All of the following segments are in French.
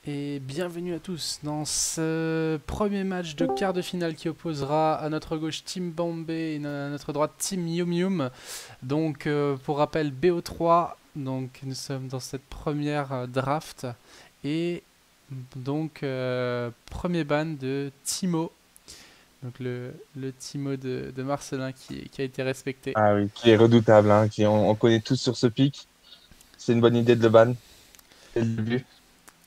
Et bienvenue à tous dans ce premier match de quart de finale qui opposera à notre gauche Team Bombay et à notre droite Team Yum Yum. Donc pour rappel BO3, donc nous sommes dans cette première draft et donc premier ban de Timo, donc le Timo de Marcelin qui a été respecté. Ah oui, qui est redoutable, hein, on connaît tous sur ce pic. C'est une bonne idée de le ban dès le début.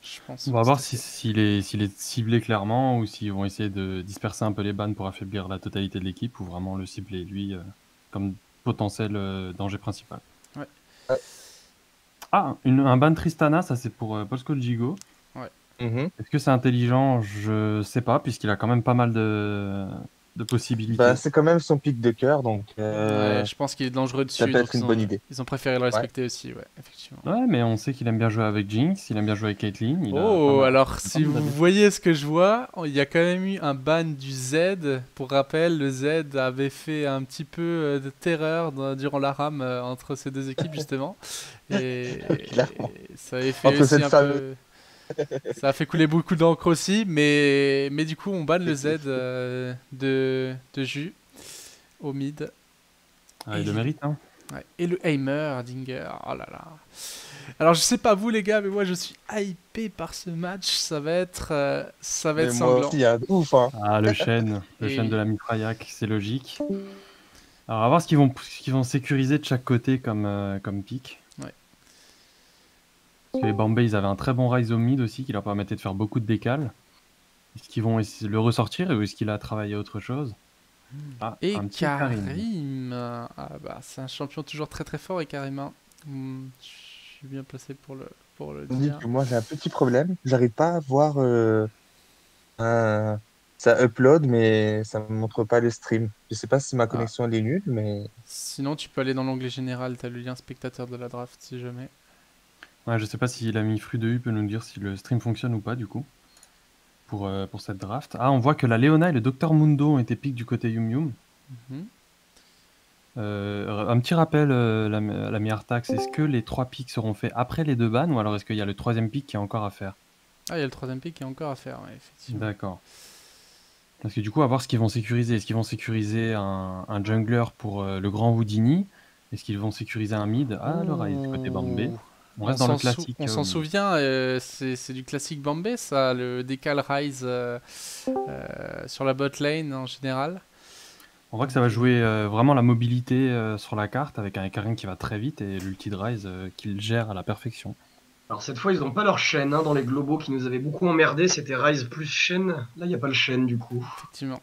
Je pense On va tout voir à fait. s'il est ciblé clairement ou s'ils vont essayer de disperser un peu les bans pour affaiblir la totalité de l'équipe ou vraiment le cibler lui comme potentiel danger principal. Ouais. Ouais. Ah, un ban Tristana, ça c'est pour Polsko Jigo. Ouais. Mhm. Est-ce que c'est intelligent? Je sais pas, puisqu'il a quand même pas mal de Bah, possibilités. c'est quand même son pic de cœur, donc Ouais, je pense qu'il est dangereux ça dessus, peut donc être une bonne idée. ils ont préféré le Ouais. respecter aussi, ouais, effectivement. Ouais, mais on sait qu'il aime bien jouer avec Jinx, il aime bien jouer avec Caitlyn, Oh, alors il a pas si mal vous d'habilités. voyez ce que je vois, il y a quand même eu un ban du Z. Pour rappel, le Z avait fait un petit peu de terreur durant la rame entre ces deux équipes, justement. Clairement. Et ça avait fait Entre aussi cette un femme. peu. Ça a fait couler beaucoup d'encre aussi, mais du coup, on banne le Z de Jus au mid. Ah, Et, il le mérite, hein. ouais, et le Heimer, Dinger, oh là là. Alors je sais pas vous les gars, mais moi je suis hypé par ce match, ça va être Mais moi sanglant. aussi, hein, de ouf, hein. Ah, le chêne de Et la Mifrayak, c'est logique. Alors, à voir ce qu'ils vont sécuriser de chaque côté comme pick. ouais. Parce que les Bombay, ils avaient un très bon rise au mid aussi qui leur permettait de faire beaucoup de décales. Est-ce qu'ils vont essayer de le ressortir ou est-ce qu'il a travaillé autre chose? Ah, Et un petit Karim. Karim, ah bah c'est un champion toujours très très fort et Karim, hein. Je suis bien placé pour le On dit dire. que moi, j'ai un petit problème. J'arrive pas à voir un- ça upload, mais ça me montre pas le stream. Je sais pas si ma Ah. connexion elle est nulle, mais Sinon tu peux aller dans l'onglet général, t'as le lien spectateur de la draft si jamais. Ouais, je sais pas si l'ami Fruit peut nous dire si le stream fonctionne ou pas du coup. Pour cette draft. Ah, on voit que la Leona et le Docteur Mundo ont été pick du côté Yum Yum. Mhm. Un petit rappel, l'ami Artax, est-ce que les 3 picks seront faits après les 2 bans ou alors est-ce qu'il y a le troisième pick qui est encore à faire? Ah, il y a le troisième pick qui est encore à faire, ouais, effectivement. D'accord. Parce que du coup, à voir ce qu'ils vont sécuriser. Est-ce qu'ils vont sécuriser un jungler pour le grand Houdini? Est-ce qu'ils vont sécuriser un mid? Ah, le Ryze du côté Bambé. Ouh. On reste dans le classique On au s'en mid. souvient, c'est du classique Bombay, ça, le décal rise sur la bot lane en général. On voit que ça Donc, va jouer vraiment la mobilité sur la carte avec un Karin qui va très vite et l'ulti de Ryze qu'il gère à la perfection. Alors cette fois, ils n'ont pas leur chaîne hein, dans les globaux qui nous avaient beaucoup emmerdé. C'était Rise plus chaîne. Là, il n'y a pas le chaîne du coup. effectivement.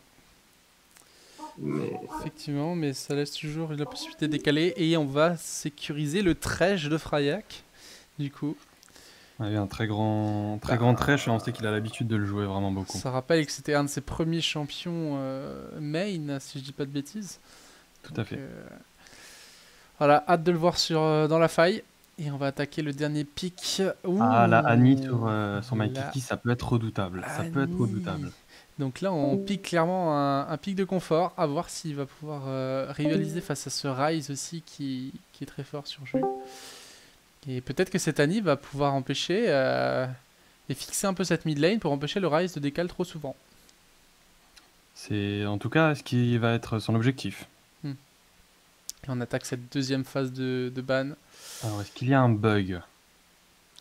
Mais Effectivement, mais ça laisse toujours la possibilité de décaler. Et on va sécuriser le Thresh de Fryac, du coup. Il y a un très grand Bah, Thresh et on sait qu'il a l'habitude de le jouer vraiment beaucoup. ça rappelle que c'était un de ses premiers champions main, si je dis pas de bêtises. Tout à Donc, fait. voilà, hâte de le voir dans la faille. Et on va attaquer le dernier pick. Ah, la Annie Ouh, sur la MyKiki, ça peut être redoutable. Ça peut être Annie. redoutable. Donc là, on pique clairement un pic de confort. À voir s'il va pouvoir rivaliser face à ce Ryze aussi qui est très fort sur jeu. Et peut-être que cette Annie va pouvoir empêcher et fixer un peu cette mid lane pour empêcher le Ryze de décaler trop souvent. C'est en tout cas ce qui va être son objectif. Et on attaque cette deuxième phase de ban. Alors, est-ce qu'il y a un bug?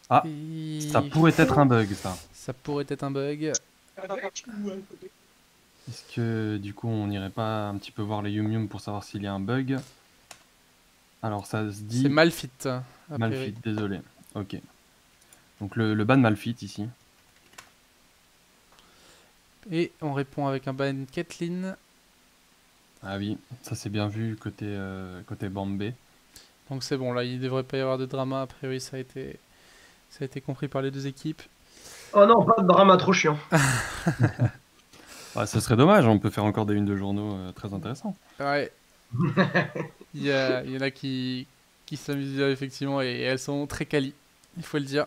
Ah, Et ça pourrait être un bug, ça. ça pourrait être un bug. Est-ce que du coup on n'irait pas un petit peu voir les Yum Yum pour savoir s'il y a un bug? Alors ça se C'est dit Malfit, a priori. Malfit, désolé. Ok. Donc le ban Malfit ici. Et on répond avec un ban Caitlyn. Ah oui, ça c'est bien vu côté Bambé. Donc c'est bon, là, il devrait pas y avoir de drama. A priori, ça a été compris par les deux équipes. oh non, pas de drama trop chiant. Ah, ce serait dommage, on peut faire encore des unes de journaux très intéressants. Ouais, il y en a qui s'amusent bien, effectivement, et elles sont très quali. Il faut le dire.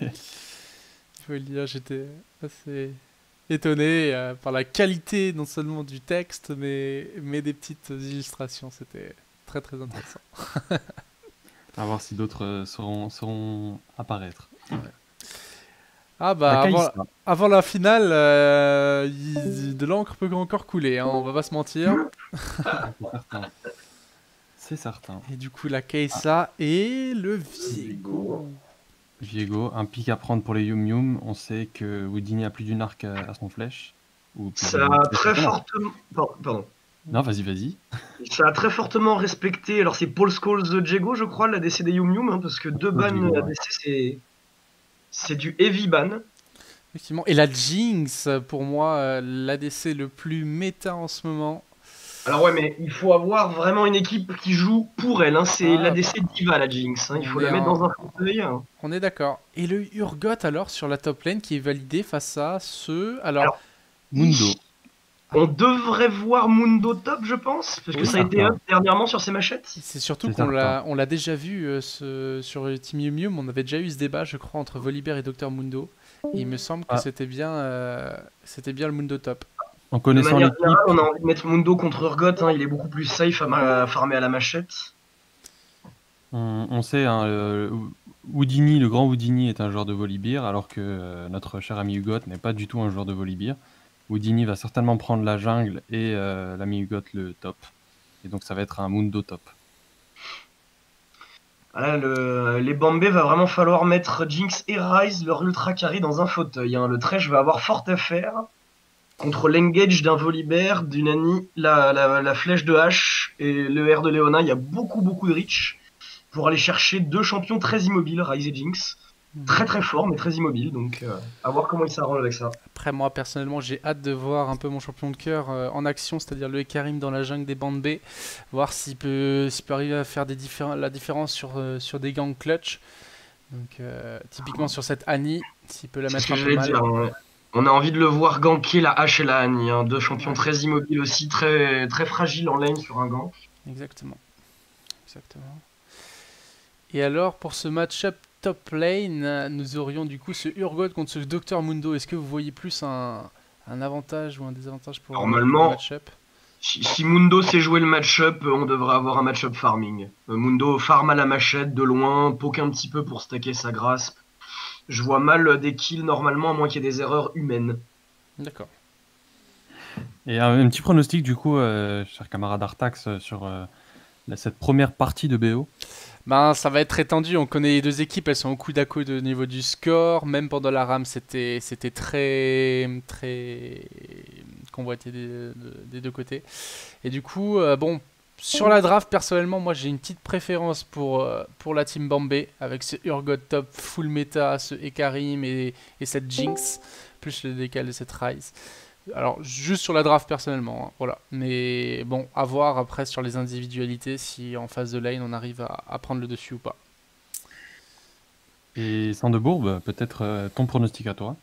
Il faut le dire, j'étais assez étonné par la qualité non seulement du texte, mais des petites illustrations. C'était très très intéressant. À voir si d'autres sauront apparaître. Ah bah La Kai'Sa. avant la finale, de l'encre peut encore couler, hein, on va pas se mentir. Ah, c'est certain. C'est certain. Et du coup la Kai'Sa et le Viego. Viego, un pic à prendre pour les Yum Yum. On sait que Houdini a plus d'une arc à son flèche. Ou plus Ça d'une a flèche très à son arc. fortement. Pardon. Non, vas-y. Ça a très fortement respecté. Alors, c'est Paul Scholes de Jego, je crois, l'ADC des Yum Yum, hein, parce que deux bans Viego, ouais. ADC, c'est du heavy ban. Effectivement. Et la Jinx, pour moi, l'ADC le plus méta en ce moment. Alors, ouais, mais il faut avoir vraiment une équipe qui joue pour elle. Hein. C'est Ah, l'ADC diva, la Jinx. Hein. Il faut on la est mettre en- dans un fauteuil. Hein. On est d'accord. Et le Urgot alors sur la top lane qui est validé face à ce. Alors, Mundo. On devrait voir Mundo top, je pense, parce que Oui, ça a été certain. up dernièrement sur ses machettes. C'est surtout C'est qu'on certain. l'a déjà vu sur le Team Yum Yum. On avait déjà eu ce débat, je crois, entre Volibear et Dr Mundo. Et il me semble que Ah. c'était bien le Mundo top. En De connaissant manière l'équipe, générale, on a envie de mettre Mundo contre Urgot. Hein. Il est beaucoup plus safe à farmer à la machette. on sait, hein, Houdini, le grand Houdini est un joueur de Volibear, alors que notre cher ami Hugot n'est pas du tout un joueur de Volibear. Houdini va certainement prendre la jungle et l'ami Hugot le top. Et donc ça va être un Mundo top. Voilà, les Bambé va vraiment falloir mettre Jinx et Ryze, leur ultra carry, dans un fauteuil. Hein. Le Thresh va avoir fort à faire contre l'engage d'un Volibear, d'une Annie, la flèche de H et le R de Leona. Il y a beaucoup de reach pour aller chercher deux champions très immobiles, Ryze et Jinx. Très très fort, mais très immobile. Donc à voir comment il s'arrange avec ça. Après, moi, personnellement, j'ai hâte de voir un peu mon champion de cœur en action, c'est-à-dire le Ekarim dans la jungle des bandes B. Voir s'il peut arriver à faire la différence sur des gangs clutch. Donc, typiquement sur cette Annie, s'il peut la C'est ce mettre que un peu j'allais mal. dire. On a envie de le voir ganker la H et la Annie. Hein. Deux champions très immobiles aussi, très, très fragiles en lane sur un gank. Exactement. Et alors, pour ce match-up top lane, nous aurions du coup ce Urgot contre ce Dr Mundo. Est-ce que vous voyez plus un avantage ou un désavantage pour le Normalement, match-up? si Mundo sait jouer le match-up, on devrait avoir un match-up farming. Mundo farm à la machette de loin, poke un petit peu pour stacker sa grasp. Je vois mal des kills normalement, à moins qu'il y ait des erreurs humaines. D'accord. Et un petit pronostic du coup, cher camarade Artax, sur cette première partie de BO. Ben, ça va être très tendu. On connaît les deux équipes, elles sont au coude à coude au niveau du score. Même pendant la rame, c'était très convoité des deux côtés. Et du coup, bon, sur la draft, personnellement, moi j'ai une petite préférence pour la team Bambé avec ce Urgot top full meta, ce Ekarim et cette Jinx, plus le décal de cette Ryze. Alors, juste sur la draft personnellement, hein, voilà. Mais bon, à voir après sur les individualités si en phase de lane on arrive à prendre le dessus ou pas. Et Sandebourbe, peut-être ton pronostic à toi.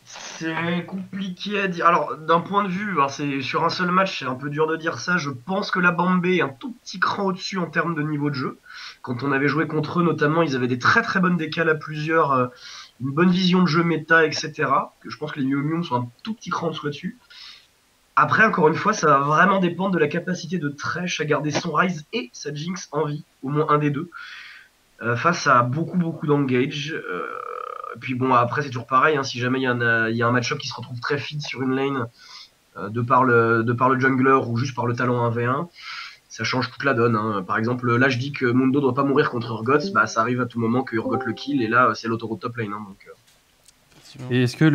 C'est compliqué à dire. Alors, d'un point de vue, alors c'est sur un seul match, c'est un peu dur de dire ça. Je pense que la Bambé est un tout petit cran au-dessus en termes de niveau de jeu. Quand on avait joué contre eux, notamment, ils avaient des très très bonnes décales à plusieurs, une bonne vision de jeu méta, etc. Que je pense que les Yum Yum sont un tout petit cran en dessous là-dessus. Après, encore une fois, ça va vraiment dépendre de la capacité de Thresh à garder son Ryze et sa Jinx en vie, au moins un des deux, face à beaucoup d'engage. Puis bon, après, c'est toujours pareil, hein, si jamais il y a un match-up qui se retrouve très feed sur une lane, de par le jungler ou juste par le talent 1v1, ça change toute la donne. Hein. Par exemple, là, je dis que Mundo doit pas mourir contre Urgot, bah ça arrive à tout moment que Urgot le kill, et là, c'est l'autoroute top lane. Hein, donc, Et est-ce que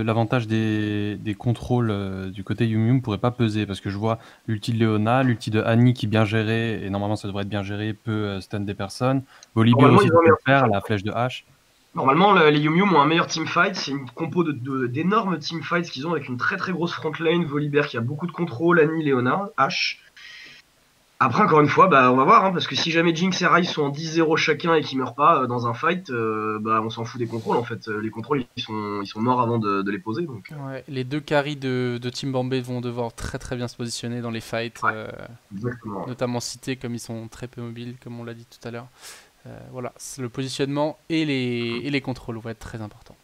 l'avantage des contrôles du côté Yum Yum pourrait pas peser? Parce que je vois l'ulti de Leona, l'ulti de Annie qui est bien géré, et normalement ça devrait être bien géré, peut stun des personnes. Volibear aussi, ça peut le faire, la flèche de H. Normalement, les Yum Yum ont un meilleur teamfight. C'est une compo d'énormes teamfights qu'ils ont avec une très très grosse front lane. Volibear qui a beaucoup de contrôle, Annie, Leona, H. Après, encore une fois, bah, on va voir, hein, parce que si jamais Jinx et Ryze sont en 10-0 chacun et qu'ils meurent pas dans un fight, bah, on s'en fout des contrôles en fait. Les contrôles, ils sont morts avant de les poser. Donc. Ouais, les deux carries de Team Bambé vont devoir très très bien se positionner dans les fights, Exactement. notamment cités comme ils sont très peu mobiles, comme on l'a dit tout à l'heure. Voilà, le positionnement et les contrôles vont être très importants.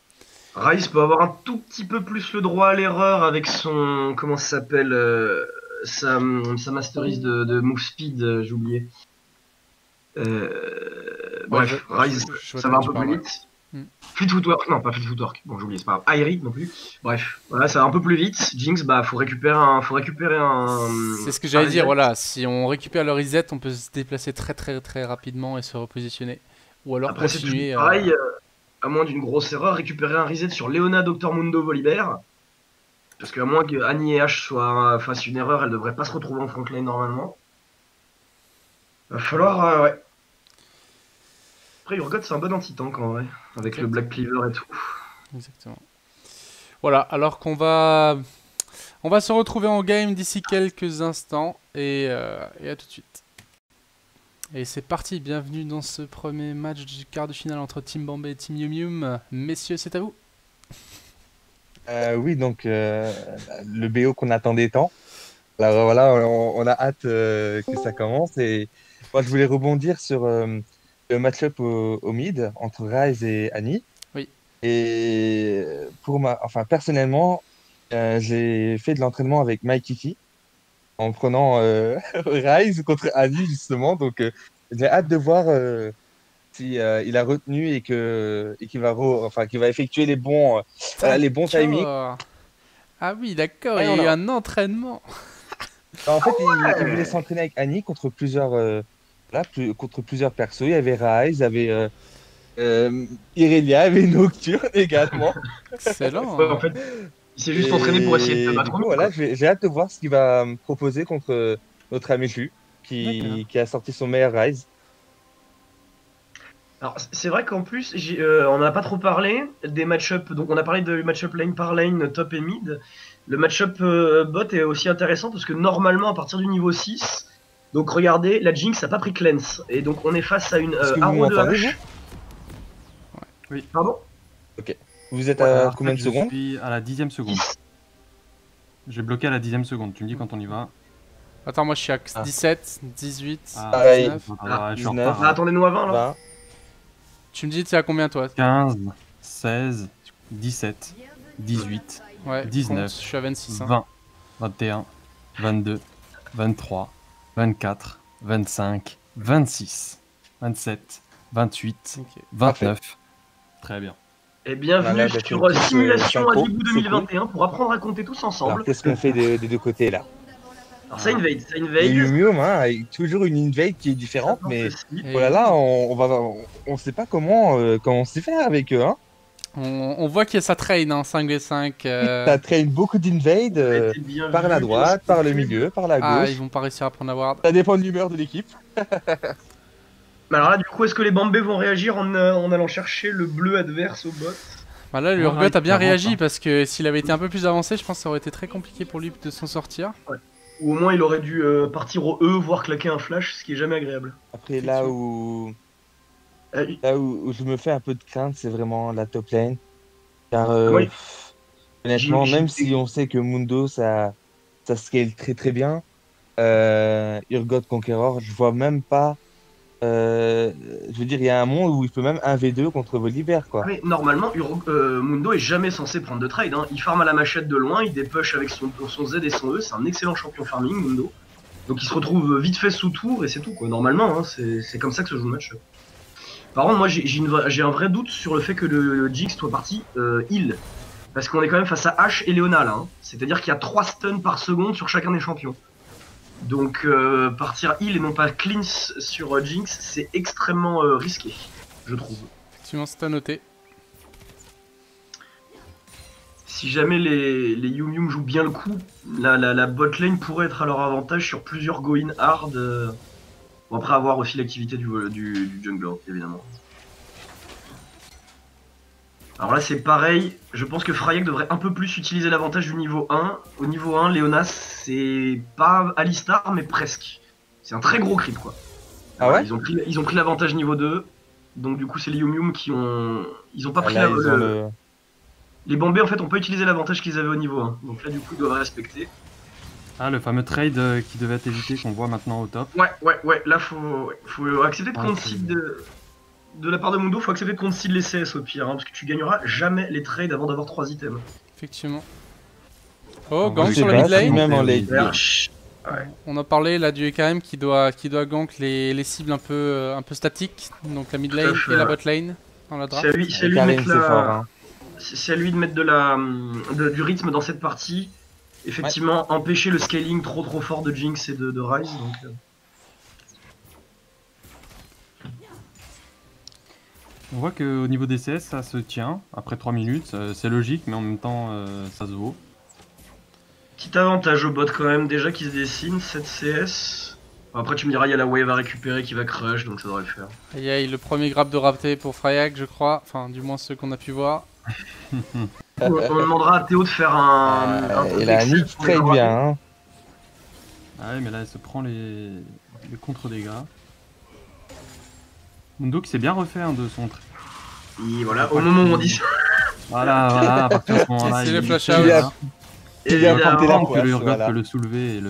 Ryze peut avoir un tout petit peu plus le droit à l'erreur avec son. Comment ça s'appelle sa masterise de move speed, j'ai oublié. Bref, Ryze, ça va un peu plus vite. Fleet Footwork, non pas Fleet Footwork, bon j'ai oublié, c'est pas grave. Airi non plus. Bref, voilà, ça va un peu plus vite. Jinx, bah faut récupérer un. C'est ce que j'allais dire, voilà. Si on récupère le reset, on peut se déplacer très rapidement et se repositionner. Ou alors Après c'est continuer. toujours pareil, à moins d'une grosse erreur, récupérer un reset sur Leona, Dr Mundo, Volibear. Parce qu'à moins que Annie et H fassent une erreur, elles devraient pas se retrouver en frontline normalement. Va falloir, ouais. Après, Urgot, c'est un bon anti-tank en vrai, avec le Black Cleaver et tout. Exactement. Voilà, alors qu'on va... On va se retrouver en game d'ici quelques instants, et à tout de suite. Et c'est parti, bienvenue dans ce premier match du quart de finale entre Team Bombay et Team Yum Yum. Messieurs, c'est à vous. Oui, donc le BO qu'on attendait tant. Alors voilà, on a hâte que ça commence. Et moi, je voulais rebondir sur le match-up au mid entre Ryze et Annie. Oui. Et enfin, personnellement, j'ai fait de l'entraînement avec Mikey en prenant Ryze contre Annie, justement. Donc, j'ai hâte de voir si il a retenu et qu'il va, qu'il va effectuer les bons timings. Ah oui, d'accord, Ouais, il y a eu un entraînement. En fait, il voulait s'entraîner avec Annie contre contre plusieurs persos. Il y avait Ryze, il y avait Irelia, il y avait Nocturne également. Excellent. Ouais, en fait, il s'est juste entraîné pour essayer de te battre. Du coup, voilà, j'ai hâte de voir ce qu'il va me proposer contre notre ami Ju, qui a sorti son meilleur Ryze. Alors, c'est vrai qu'en plus, on n'a pas trop parlé des match-up. Donc, on a parlé de match-up lane par lane, top et mid. Le match-up bot est aussi intéressant parce que normalement, à partir du niveau 6, donc regardez, la Jinx n'a pas pris cleanse. Et donc, on est face à une Arrow de H. Oui. Pardon? Ok. Vous êtes à combien de secondes? Je suis à la 10e seconde. J'ai bloqué à la 10e seconde. Tu me dis quand on y va. Attends, moi je suis à 17, 18, 19. Je suis en 19. retard. Attendez-nous à 20 là. 20. Tu me dis, tu es à combien toi? 15, 16, 17, 18, Ouais, 19, compte, je suis à 26. 20, 21, 22, 23, 24, 25, 26, 27, 28, Ok. 29. Très bien. Et bienvenue Voilà, bah, sur tu- Simulation synchro, à début c'est 2021 pour apprendre à compter tous ensemble. Alors, qu'est-ce qu'on fait des deux côtés là? Alors, ça invade, ça Et invade. Yum Yum, hein, avec toujours une invade qui est différente, Ça mais porte aussi. Et voilà, là, on sait pas comment s'y faire avec eux. Hein. on voit qu'il y a sa train en 5v5. Ça traîne beaucoup d'invade Ça a été bien par vu, la bien droite, par le expliqué. milieu, par la Ah, gauche. ils vont pas réussir à prendre la ward. Ça dépend de l'humeur de l'équipe. Mais alors là, du coup, est-ce que les Bambés vont réagir en allant chercher le bleu adverse au bot? Bah là, le Ouais, Urgot a bien clairement, réagi hein. parce que s'il avait été un peu plus avancé, je pense que ça aurait été très compliqué pour lui de s'en sortir. Ou au moins, il aurait dû partir au E, voire claquer un flash, ce qui est jamais agréable. Après, là où je me fais un peu de crainte, c'est vraiment la top lane. Car Oui. honnêtement, J'ai- même si on sait que Mundo, ça scale très bien, Urgot Conqueror, je vois même pas. Je veux dire, il y a un monde où il peut même 1v2 contre Volibear, quoi. Mais normalement, Mundo est jamais censé prendre de trade. Hein. Il farm à la machette de loin, il dépush avec son Z et son E. C'est un excellent champion farming, Mundo. Donc il se retrouve vite fait sous tour et c'est tout, quoi. Normalement, hein, c'est comme ça que se joue le match. Par contre, moi j'ai un vrai doute sur le fait que le Jinx soit parti heal. Parce qu'on est quand même face à H et Leona là. Hein. C'est-à-dire qu'il y a 3 stuns par seconde sur chacun des champions. Donc partir heal et non pas cleanse sur Jinx, c'est extrêmement risqué, je trouve. Effectivement, c'est à noter. Si jamais les Yum Yum jouent bien le coup, la bot lane pourrait être à leur avantage sur plusieurs go-in hard. Bon, après avoir aussi l'activité du jungler, évidemment. Alors là c'est pareil, je pense que Frayek devrait un peu plus utiliser l'avantage du niveau 1. Au niveau 1, Léonas c'est pas Alistar mais presque. C'est un très gros creep quoi. Ah ouais? Ils ont pris l'avantage niveau 2, donc du coup c'est les Yum Yum qui ont... Ils ont pas pris Là, ils ont le- Les Bambés en fait ont pas utilisé l'avantage qu'ils avaient au niveau 1, donc là du coup ils doivent respecter. Ah, le fameux trade qui devait être évité qu'on voit maintenant au top. Ouais, là faut accepter de concede de la part de Mundo, faut accepter de concede les CS au pire, hein, parce que tu gagneras jamais les trades avant d'avoir 3 items. Effectivement. Oh, On gank va sur la pas, mid lane. même en Oui. late. Ouais. On a parlé là du EKM qui doit gank les cibles un peu statiques. Donc la mid Tout à lane fait, et la ouais. bot lane. dans la draft. C'est à lui de Karim, mettre c'est fort. la... Hein. C'est à lui de mettre du rythme dans cette partie. Effectivement, empêcher le scaling trop fort de Jinx et de Ryze. Donc, On voit qu'au niveau des CS, ça se tient. Après 3 minutes, c'est logique, mais en même temps, ça se vaut. petit avantage au bot quand même, déjà qui se dessine, 7 CS. Après tu me diras, il y a la wave à récupérer qui va crush, donc ça devrait le faire. Aïe aïe, le premier grab de Rapté pour Fryak, je crois. Enfin, du moins ceux qu'on a pu voir. On demandera à Théo de faire un Il a un nick très bien. Hein. Ah ouais, mais là, elle se prend les contre-dégâts. Mundo qui s'est bien refait de son trait. Et voilà, au moment où on dit ça. Voilà, à partir de ce moment-là, C'est le flash out. Il a porté la que poisse, le Urgot voilà. peut le soulever et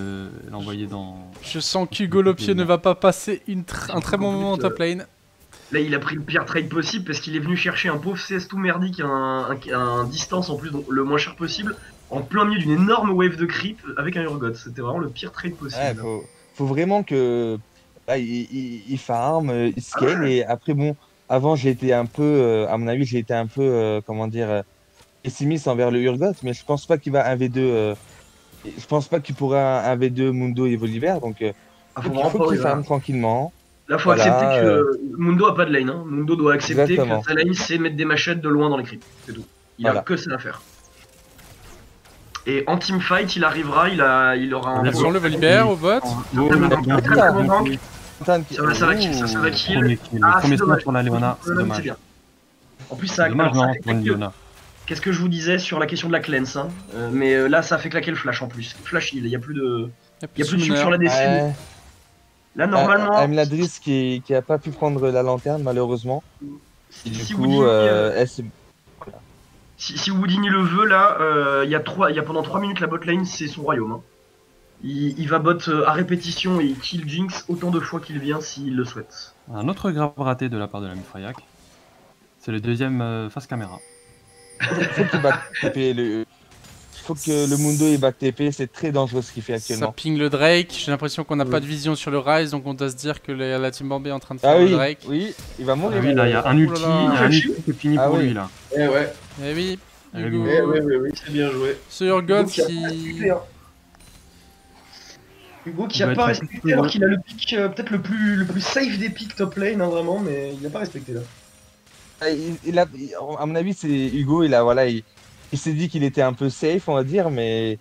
l'envoyer dans... Je sens qu'Hugo Lopieux ne va pas passer un très bon moment en top lane. Là, il a pris le pire trade possible parce qu'il est venu chercher un pauvre CS tout merdique, un distance en plus, donc le moins cher possible, en plein milieu d'une énorme wave de creep avec un Urgot. C'était vraiment le pire trade possible. Ouais, faut vraiment que là, il farm, il scale et après bon, avant j'ai été un peu, à mon avis j'ai été un peu, comment dire, pessimiste envers le Urgot, mais je pense pas qu'il va 1v2, je pense pas qu'il pourra 1v2 Mundo et Volibear, donc il faut qu'il farm tranquillement. Là, faut accepter que Mundo a pas de lane. Hein. Mundo doit accepter Exactement. que sa lane, c'est mettre des machettes de loin dans les creeps. C'est tout. Il a que ça à faire. Et en teamfight, il arrivera, il aura un... Sur le Volibear au bot. Ça va kill. Premier spot pour la Leona, c'est dommage. En plus, ça a dommage, non, pour une Leona. Qu'est-ce que je vous disais sur la question de la cleanse, hein. Mais là, ça fait claquer le flash en plus. Flash heal, il y a plus de sucre sur la décime. Là, normalement... Amladris qui a pas pu prendre la lanterne, malheureusement. Si Woodini le veut, là, il y a pendant 3 minutes la bot lane, c'est son royaume. Hein. Il va bot à répétition et il kill Jinx autant de fois qu'il vient s'il le souhaite. Un autre grave raté de la part de la Fryak. C'est le deuxième face caméra. Faut qu'il back TP. Faut que le Mundo il back TP, c'est très dangereux ce qu'il fait actuellement. Ça ping le Drake, j'ai l'impression qu'on n'a pas de vision sur le Ryze, donc on doit se dire que la team Bombay est en train de faire le Drake. Oui, il va mourir. Ah oui, là, il y a un ulti, qui est fini pour lui, là. Eh ouais. Eh oui, Hugo. Oui, c'est bien joué. ce Urgot Hugo qui a pas respecté alors qu'il a le pick peut-être le plus safe des picks top lane, hein, vraiment, mais il n'a pas respecté là. À mon avis, c'est Hugo, il s'est dit qu'il était un peu safe, on va dire, mais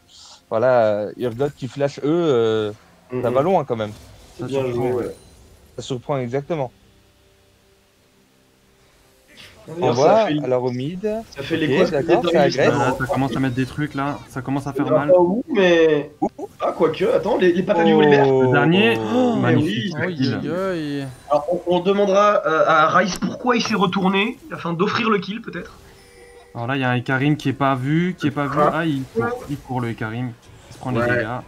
voilà, Urgot qui flash ça va loin quand même. C'est bien joué, ouais. Ça surprend exactement. On voit, alors au mid. Ça fait les d'accord, ça agresse. Ça commence à mettre des trucs là, ça commence à faire mal. mal. Mais... Ah, quoique, attends, les patates du Volibear. Le dernier, magnifique. Alors, on demandera à Ryze pourquoi il s'est retourné, afin d'offrir le kill peut-être. Alors là, il y a un Ekarim qui est pas vu, Ah, il court le Ekarim, il se prend les dégâts.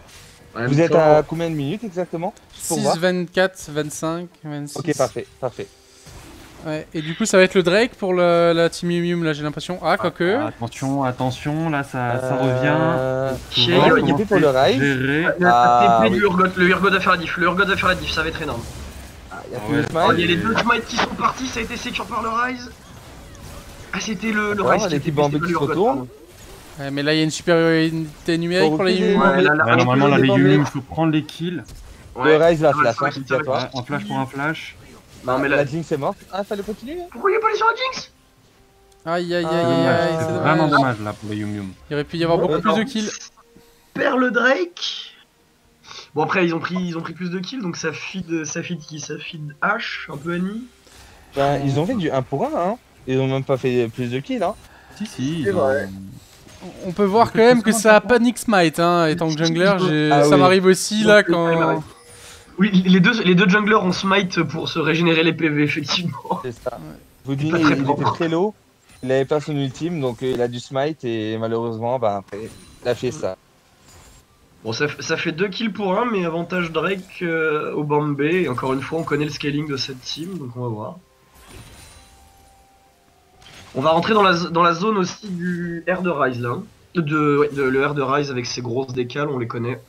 Vous êtes à combien de minutes exactement? 6, 24, 25, 26. Ok, parfait. Ouais, et du coup, ça va être le Drake pour la team Yum là, j'ai l'impression. Ah, quoique. Attention, là, ça revient. Il y a plus pour le Ryze. Le Urgot va faire la diff, ça va être énorme. Il y a les deux smites qui sont partis, ça a été secure par le Ryze. Ah, c'était le Ryze qui était Bombé qui se retourne. Ouais, mais là, il y a une supériorité numérique pour les Yum. Normalement, là, les Yum, il faut prendre les kills. Le Ryze va flash, un flash pour un flash. Non, mais la Jinx est morte. Ah, fallait continuer. Pourquoi il est pas allé sur la Jinx? Aïe, c'est vraiment dommage là pour les Yum. Il aurait pu y avoir beaucoup plus de kills. Perd le Drake. Bon, après, ils ont pris plus de kills, donc ça feed qui? Ça feed H, un peu Annie. Ben, ils ont fait du 1 pour 1, hein. Ils ont même pas fait plus de kills, hein. Si, c'est vrai. On peut voir quand même que ça a panic smite, hein. Étant que jungler, ça m'arrive aussi là quand. Oui, les deux junglers ont smite pour se régénérer les PV, effectivement. C'est ça. Woodini, il était très low, il avait pas son ultime, donc il a du smite et malheureusement, bah, après, il a fait ça. Bon, ça fait 2 kills pour 1, mais avantage Drake au Bombay. Et encore une fois, on connaît le scaling de cette team, donc on va voir. On va rentrer dans la zone aussi du R de Ryze là. Le R de Ryze avec ses grosses décales, on les connaît.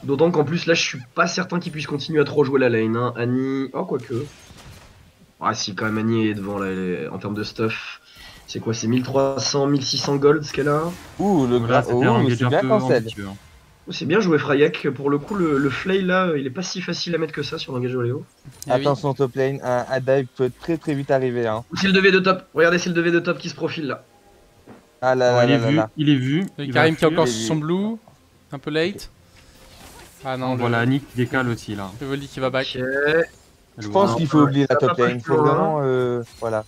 D'autant qu'en plus là je suis pas certain qu'il puisse continuer à trop jouer la lane, hein. Annie... Oh quoique. Ah si, quand même, Annie est devant, là, en termes de stuff. C'est quoi, c'est 1300, 1600 gold ce qu'elle a? Ouh, le Voilà, gras. c'était un Oh, mais engage c'est un bien peu cancel. ambitieux, hein. Oh, c'est bien joué, Frayak. Pour le coup, le flail là, il est pas si facile à mettre que ça sur l'engage Oléo. Eh oui. Attention, top lane, un dive peut très vite arriver. Hein. C'est le 2v de top. Regardez, c'est le 2v de top qui se profile là. Ah là Bon, là il est là là vu, là. il est vu. Le il Karim va qui est encore fuir. sur son blue. Un peu late. Ah non, On voit la Annie qui décale aussi là. le volley qui va back. Ok. Je pense qu'il faut oublier la ça va top pas lane. plus Faut loin. vraiment. Voilà.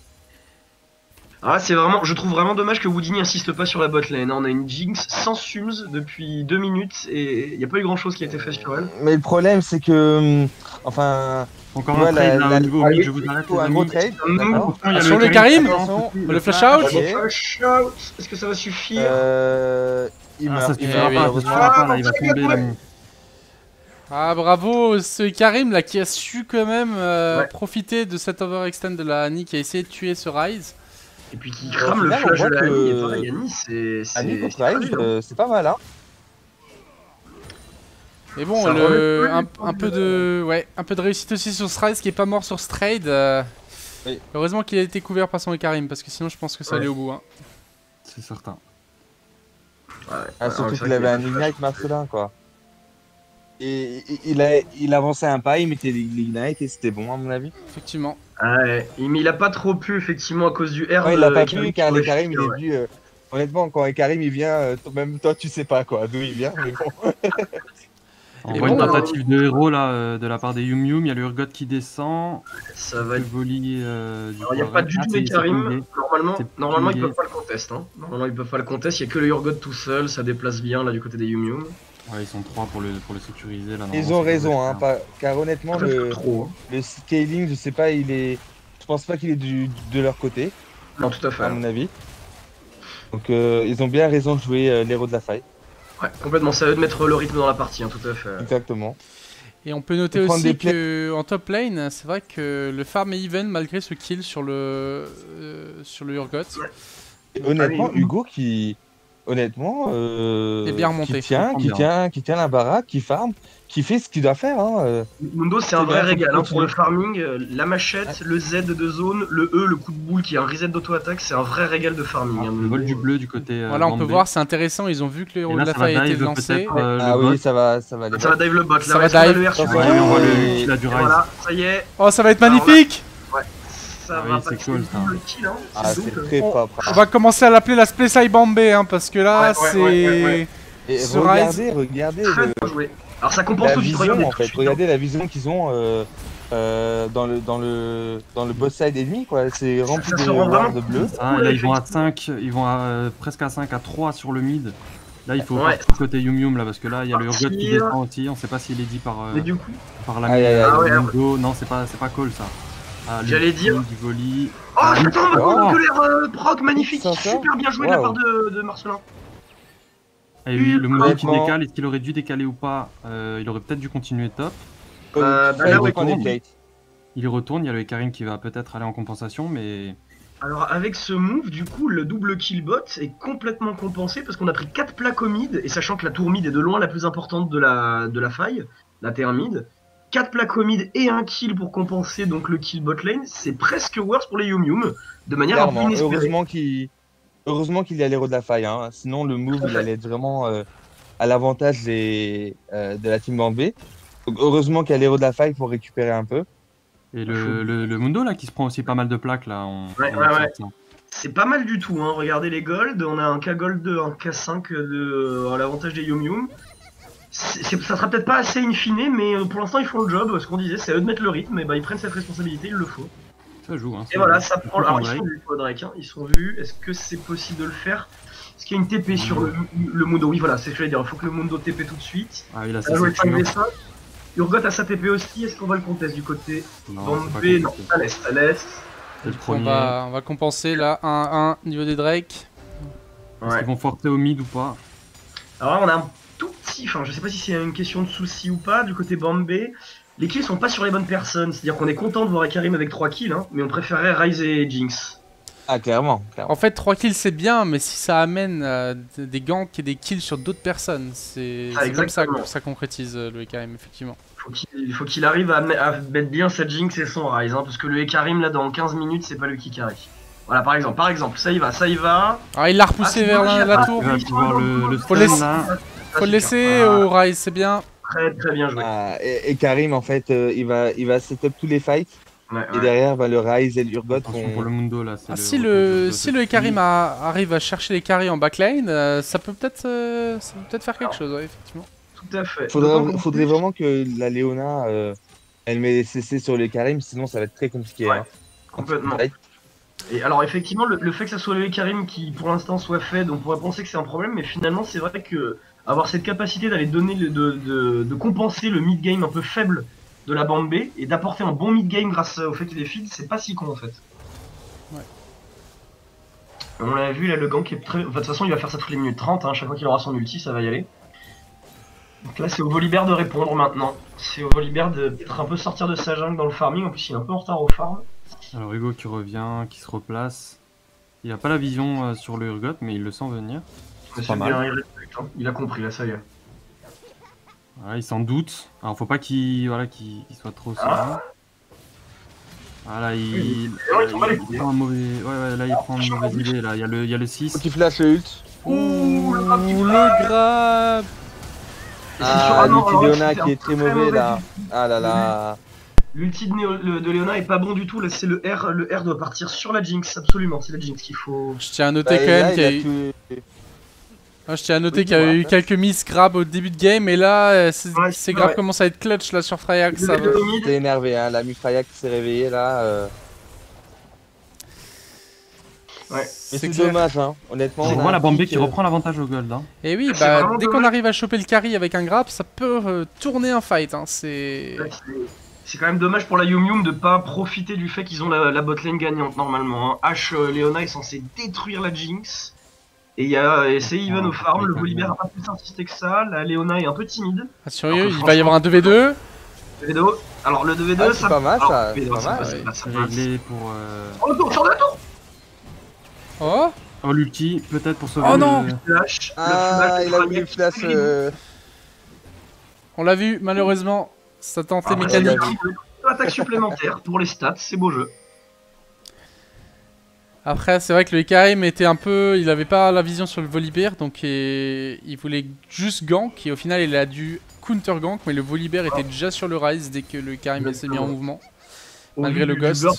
Ah, c'est vraiment, je trouve vraiment dommage que Houdini insiste pas sur la bot lane. On a une Jinx sans Sums depuis 2 minutes et il n'y a pas eu grand chose qui a été fait sur elle. Mais le problème, c'est que. Enfin. Encore tu vois, un trade là au niveau ah mid, oui, je vous il arrête faut les un gros amis. trade. Mmh. D'accord. Il y a Sur le Karim Attention. Le flash out Ok. Flash out. Est-ce que ça va suffire? Il Ah, meurt. ça Il suffira oui. pas, ça malheureusement. suffira pas là, il va tomber l'ami. Ah bravo, ce Karim là qui a su quand même Ouais. profiter de cet overextend de la Annie qui a essayé de tuer ce Ryze. Et puis qui Au crame le final, on flash voit de la que- Annie. Et pareil, Annie, c'est. Annie contre c'est très Ryze, bien. c'est pas mal. Hein. Mais bon, Ça remet un peu de réussite aussi sur ce Ryze qui est pas mort sur ce trade. Oui. Heureusement qu'il a été couvert par son Karim parce que sinon je pense que ça Ouais. allait au bout. Hein. C'est certain. Ouais, Ah, surtout c'est qu'il vrai avait un qu'il y a Ignite Marcelin, quoi. Et il avançait un pas, il mettait l'Ignite et c'était bon, à mon avis. Effectivement. Ouais, mais il a pas trop pu effectivement à cause du R. Ouais, il a de pas Karim pu qui car aurait les Karim, il fait, est ouais. venu. Honnêtement, quand Karim il vient, même toi tu sais pas quoi, d'où il vient, mais bon. On Et voit bon, une tentative de héros là de la part des Yum Yum, il y a le Urgot qui descend, Ça va le être. volley du Alors, il n'y a pas du tout les Karim. Normalement, ils peuvent pas le contest. Hein. Normalement, ils peuvent pas le contest. Il y a que le Urgot tout seul. Ça déplace bien là du côté des Yum Yum. Ouais, ils sont 3 pour le sécuriser là. Ils normalement, ont ça devrait raison, le hein, faire. car honnêtement, Presque trop. Hein. le scaling, je sais pas, je pense pas qu'il est de leur côté, Non, tout à fait. à mon avis. Donc ils ont bien raison de jouer l'héros de la faille. Ouais, complètement. C'est à eux de mettre le rythme dans la partie. Hein, tout à fait. Exactement. Et on peut noter Faut prendre aussi des que en top lane, c'est vrai que le farm est even malgré ce kill sur le Urgot. Et honnêtement, Allez, Hugo qui, honnêtement, est bien remonté. qui tient la baraque, qui farm, qui fait ce qu'il doit faire. Hein. Mundo, c'est un C'est vrai bien, faut régal qu'il hein, pour le continue. farming. La machette, le Z de zone, le E, le coup de boule qui est un reset d'auto-attaque. C'est un vrai régal de farming. Hein, Le vol du Mundo. bleu du côté. Voilà, on peut Bombay. voir, c'est intéressant. Ils ont vu que le Et héros là, de la ça va faille a été dive lancé. peut-être Ah le bot. oui, ça va aller. Ça va dive le bot. Ça Là, va est-ce qu'on a dive. le R Attention. sur Ah oui, on voit le Et- kill à du Ryze. Voilà, ça y est. Oh, ça va être Alors là- magnifique. Ça Ah va oui, pas c'est cool, ça. le kill. Hein. Ah, C'est c'est donc, très on- propre. On va commencer à l'appeler la Splay Bombay, hein, parce que là, Ouais, c'est... ouais. Et Ce regardez très le- bien joué. Alors ça compense la tout de suite. vision Regardez en tout de fait. suite. Regardez la vision qu'ils ont dans le boss side ennemi quoi. C'est rempli Ça de se rend wards vraiment bleus. Ah, et là ils vont à 5, ils vont presque à 5, à 3 sur le mid. Là il faut Ouais. partir côté Yum Yum là parce que là il y a le Urgot qui Partir. descend aussi, on sait pas s'il est dit Mais du coup, par la Aïe, aïe, aïe. Ah ouais, Mundo. Non c'est pas call ça. Ah, le J'allais dire- du volley. oh attends, Oh. que l'air proc magnifique, Ça, ça. super bien joué de la part Waouh. de Marcelin. Et oui, le Mundo qui Honnêtement. décale, est-ce qu'il aurait dû décaler ou pas? Il aurait peut-être dû continuer top. Bah Ça, là, il ouais, dépend des tourne. plates. Il y retourne, il y a le Karim qui va peut-être aller en compensation, mais Alors avec ce move, du coup, le double kill bot est complètement compensé parce qu'on a pris 4 plaques au mid, et sachant que la tour mid est de loin la plus importante de la faille, la terre mid, 4 plaques au mid et un kill pour compenser donc le kill bot lane, c'est presque worse pour les Yum Yum, de manière un peu Clairement, inespérée. heureusement qu'il y a l'héros de la faille. Hein. Sinon le move il allait être vraiment à l'avantage de la team Bambé. Donc heureusement qu'il y a l'héros de la faille pour récupérer un peu. et le Mundo là qui se prend aussi pas mal de plaques là. Ouais. C'est pas mal du tout, hein. Regardez les golds, on a un K gold 2, un K5 à l'avantage des Yum Yum. Ça sera peut-être pas assez in fine, mais pour l'instant ils font le job, ce qu'on disait, c'est à eux de mettre le rythme, et bah ils prennent cette responsabilité, il le faut. Ça joue. Hein, Et voilà, ça joue. prend. Alors ils Drake. sont vus, Drake, hein. Ils sont vus, est-ce que c'est possible de le faire? Est-ce qu'il y a une TP sur le Mundo? Oui, voilà, c'est ce que je voulais dire, il faut que le Mundo TP tout de suite. Ah il a Ça va jouer sa 5v5. Urgot a sa TP aussi, est-ce qu'on va le contest du côté Non, Bombay? Non, ça laisse. C'est le On premier. va compenser là 1-1 niveau des Drake. Est-ce Ouais. qu'ils vont forcer au mid ou pas? Alors là, on a un tout petit, enfin je sais pas si c'est une question de souci ou pas, du côté Bombay, les kills sont pas sur les bonnes personnes, c'est-à-dire qu'on est content de voir Karim avec 3 kills, hein, mais on préférerait Ryze et Jinx. Ah clairement. En fait, 3 kills c'est bien, mais si ça amène des ganks et des kills sur d'autres personnes, c'est Ah, comme ça exactement. que ça concrétise le Karim, effectivement. faut qu'il arrive à mettre bien sa Jinx et son Rise, hein, parce que le Ekarim là dans 15 minutes c'est pas lui qui carry. Voilà par exemple, ça y va. Ah, il l'a repoussé vers la tour. Il va pouvoir le Faut stun laisser- là. Faut le laisser au Rise, c'est bien. Très bien joué. Et Karim, en fait, il va setup tous les fights. Ouais, Et derrière, le Rise et l'Urgot Attention pour le Mundo là. Ah, si le Ekarim arrive à chercher les carries en backline, ça peut peut-être faire quelque chose, ouais, effectivement. Tout à fait. Faudrait vraiment que la Léona, elle met les CC sur les Karim, sinon ça va être très compliqué. Ouais, hein. complètement. Et alors effectivement, le fait que ça soit le Ekarim qui pour l'instant soit fait, on pourrait penser que c'est un problème, mais finalement c'est vrai que avoir cette capacité d'aller donner de compenser le mid-game un peu faible de la bande B et d'apporter un bon mid-game grâce au fait qu'il est feed, c'est pas si con en fait. Ouais. On l'a vu là, le gank est très... Enfin, de toute façon il va faire ça toutes les minutes 30, hein, chaque fois qu'il aura son ulti ça va y aller. Donc là c'est au Volibear de répondre maintenant. C'est au Volibear de peut-être un peu sortir de sa jungle dans le farming, en plus il est un peu en retard au farm. Alors Hugo qui revient, qui se replace. Il a pas la vision sur le Urgot, mais il le sent venir. C'est pas mal. bien, il respecte, hein. Il a compris là, ça y est. Voilà, il s'en doute. Alors faut pas qu'il soit trop serein. Voilà, il prend un mauvais. Ouais, là il prend une mauvaise idée. Là, il y a le 6. Faut qu'il flash le ult. Ouh, le grab. L'ulti de Léona qui est très mauvais là. Ah là là. L'ulti de Léona est pas bon du tout, là c'est le R. Le R doit partir sur la Jinx, absolument, c'est la Jinx qu'il faut. Je tiens à noter quand même qu'il y a eu... Je tiens à noter qu'il y a eu quelques miss grab au début de game, et là, ces grabs commencent à être clutch là sur Fryax. T'es énervé, hein, la Fryax qui s'est réveillée là. Ouais. Mais c'est dommage, hein, honnêtement. On voit la Bambé qui reprend l'avantage au gold. Hein. Et oui, bah, dès qu'on arrive à choper le carry avec un grab, ça peut tourner un fight. Hein. C'est quand même dommage pour la Yum Yum de pas profiter du fait qu'ils ont la botlane gagnante normalement. Hein. H, Léona est censé détruire la Jinx. Et c'est even au farm, le Volibear a pas plus insisté que ça, la Léona est un peu timide. Ah, sérieux, il va y avoir un 2v2. 2v2. Alors le 2v2, c'est pas mal ça. C'est pas mal. C'est réglé pour. Sur le tour. Oh, oh l'ulti, peut-être pour sauver. Oh non le flash. Ah, il a mis le flash. On l'a vu, malheureusement, ça tente les mécaniques. Attaque supplémentaire pour les stats, c'est beau jeu. Après, c'est vrai que le Ekarim était un peu... Il avait pas la vision sur le Volibear, donc il voulait juste gank, et au final il a dû counter gank, mais le Volibear était déjà sur le Rise dès que le Ekarim s'est mis en mouvement, malgré le Ghost. Ça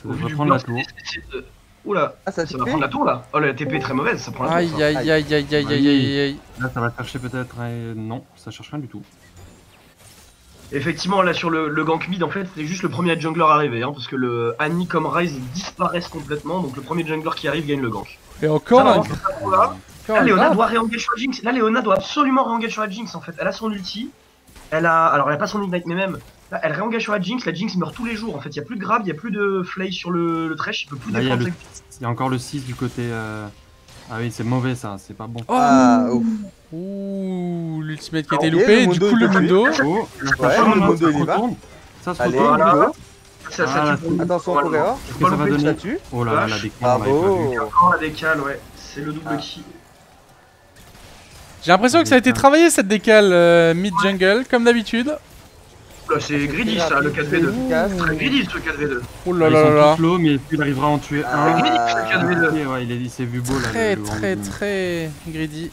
devrait prendre la tour. Oula, ça va prendre la tour là. Oh la TP est très mauvaise, ça prend la tour. Aïe aïe aïe aïe aïe aïe aïe aïe. Là ça va chercher peut-être... Non, ça cherche rien du tout. Effectivement, là sur le gank mid, en fait, c'était juste le premier jungler arrivé, hein, parce que le Annie comme Rise disparaissent complètement, donc le premier jungler qui arrive gagne le gank. Et encore un... Là, Léona doit réengage sur la Jinx. Là, Léona doit absolument réengage sur la Jinx, en fait. Elle a son ulti, alors elle a pas son ignite, mais même, là, elle réengage sur la Jinx meurt tous les jours, en fait. Il y a plus de grab, il y a plus de flay sur le trash, il peut plus défendre. Il y a encore le 6 du côté... Ah oui, c'est mauvais ça, c'est pas bon. Oh ouf. Ouh, l'ultimate qui a été loupé, du coup le Mundo. Oh, le Mundo il est bas. Ça se Allez, retourne. Attention Coréa. Qu'est-ce que ça va donner? Oh là là, la décale. Bravo. La décale, ouais. C'est le double kill. J'ai l'impression que ça a été travaillé cette décale mid-jungle, comme d'habitude. Là, c'est greedy ça, le 4v2. Très greedy ce 4v2. Oh là là là. Ils sont tous low, mais il arrivera à en tuer un. Greedy ce 4v2. Ouais, il s'est vu beau là. Très greedy.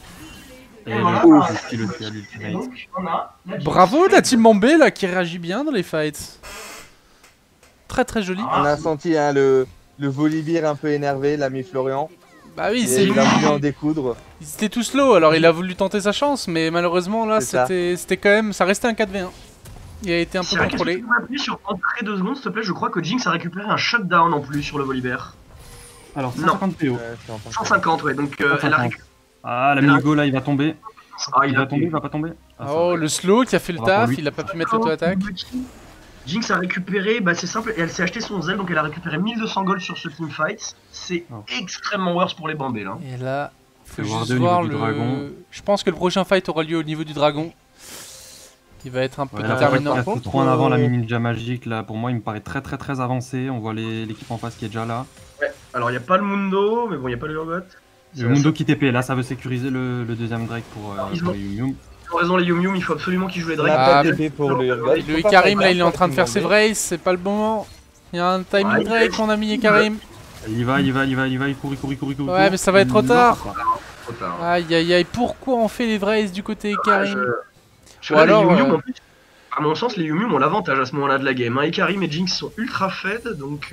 Et le tue à l'ultimate. Bravo la team Bombay là qui réagit bien dans les fights. Très joli. On a senti hein, le Volibear un peu énervé, l'ami Florian. Bah oui, c'est il a voulu en découdre. Ils étaient tous low, alors il a voulu tenter sa chance, mais malheureusement là c'était quand même, ça restait un 4v1. Il a été un peu contrôlé. Tu peux appuyer sur entrée 2 secondes s'il te plaît, je crois que Jinx a récupéré un shutdown en plus sur le Volibear. Alors 150 PO. 150 ouais, donc elle a récupéré. Ah l'ami Hugo là il va tomber. Ah, il va tomber, il va pas tomber. Oh le slow qui a fait le taf, il a pas pu mettre l'auto-attaque. Jinx a récupéré, bah c'est simple, et elle s'est acheté son Zell, donc elle a récupéré 1200 gold sur ce teamfight. C'est extrêmement worse pour les Bambés là. Et là, faut juste voir le dragon. Je pense que le prochain fight aura lieu au niveau du dragon. Il va être un peu déterminant. Il faut trop en avant la ninja magique là, pour moi il me paraît très avancé. On voit l'équipe en face qui est déjà là. Ouais, alors il n'y a pas le Mundo, mais bon il n'y a pas le Urgot. Le Mundo qui TP, là ça veut sécuriser le deuxième Drake pour Yum Yum. ont raison les Yum Yum, il faut absolument qu'ils jouent les On n'a Drake. pas Ah, TP pour le Urgot. Le Ikarim là il est en train de faire ses Vrays, c'est pas le bon moment. Il y a un timing break mon ami Ikarim. Il y va, il court. Ouais mais ça va être trop tard. Trop tard. Aïe aïe aïe, pourquoi on fait les Vrays du côté Ikarim? Je Ou alors, les Yum Yum, en plus, à mon sens, les Yum Yum ont l'avantage à ce moment-là de la game. Hein. Ikarim et Jinx sont ultra fed, donc...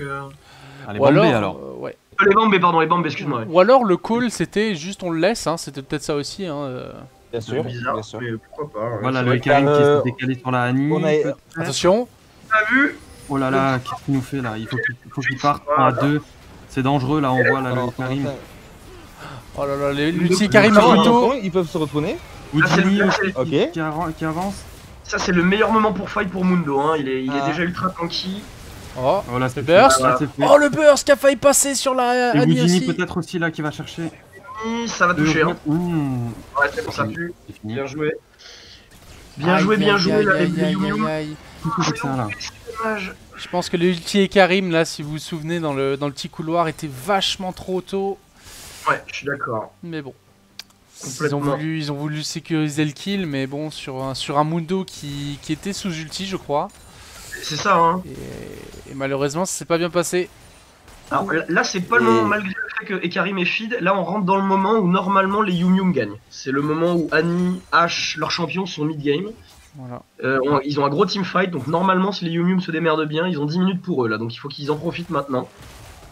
Allez, Ou Bombay alors, alors. ouais. Les Bambés, pardon, les Bambés, excuse-moi. Ouais. Ou alors le call c'était juste on le laisse, hein. C'était peut-être ça aussi. Hein. Bien sûr, Bizarre, bien sûr. mais pourquoi pas. Voilà C'est le vrai Ikarim qui car, s'est décalé sur la Annie. on a- peut-être. Attention. que t'as vu. Oh là là, qu'est-ce qu'il nous fait là? Il faut qu'il parte 3 à 2. C'est dangereux là, on voit là le Ikarim. Oh là là, l'ulti Ikarim à couteau. Ils peuvent se retourner. Houdini Ok. qui avance. Ça, c'est le meilleur moment pour fight pour Mundo. Hein. Il est déjà ultra tranquille. Oh, Oh là, c'est le burst. là, c'est fait. Oh le burst qui a failli passer sur la Et Annie Houdini aussi. peut-être aussi là qui va chercher. Ça va toucher. Hein. Mmh, Ouais, c'est bon, ça pue. c'est fini. Bien joué. Bien joué, là, les Yum Yum. Tout avec ça là. C'est dommage. Je pense que l'ulti Ikarim là, si vous vous souvenez, dans le petit couloir était vachement trop tôt. Ouais, je suis d'accord. Mais bon. Complètement. Ils ont voulu sécuriser le kill, mais bon, sur un Mundo qui était sous ulti, je crois. C'est ça, hein. Et malheureusement, ça s'est pas bien passé. Alors là, c'est pas le moment, malgré le fait que Ikarim est feed. Là, on rentre dans le moment où normalement les Yum Yum gagnent. C'est le moment où Annie, Ash, leurs champions sont mid-game. Voilà. Ils ont un gros teamfight, donc normalement, si les Yum Yum se démerdent bien, ils ont 10 minutes pour eux là. Donc il faut qu'ils en profitent maintenant.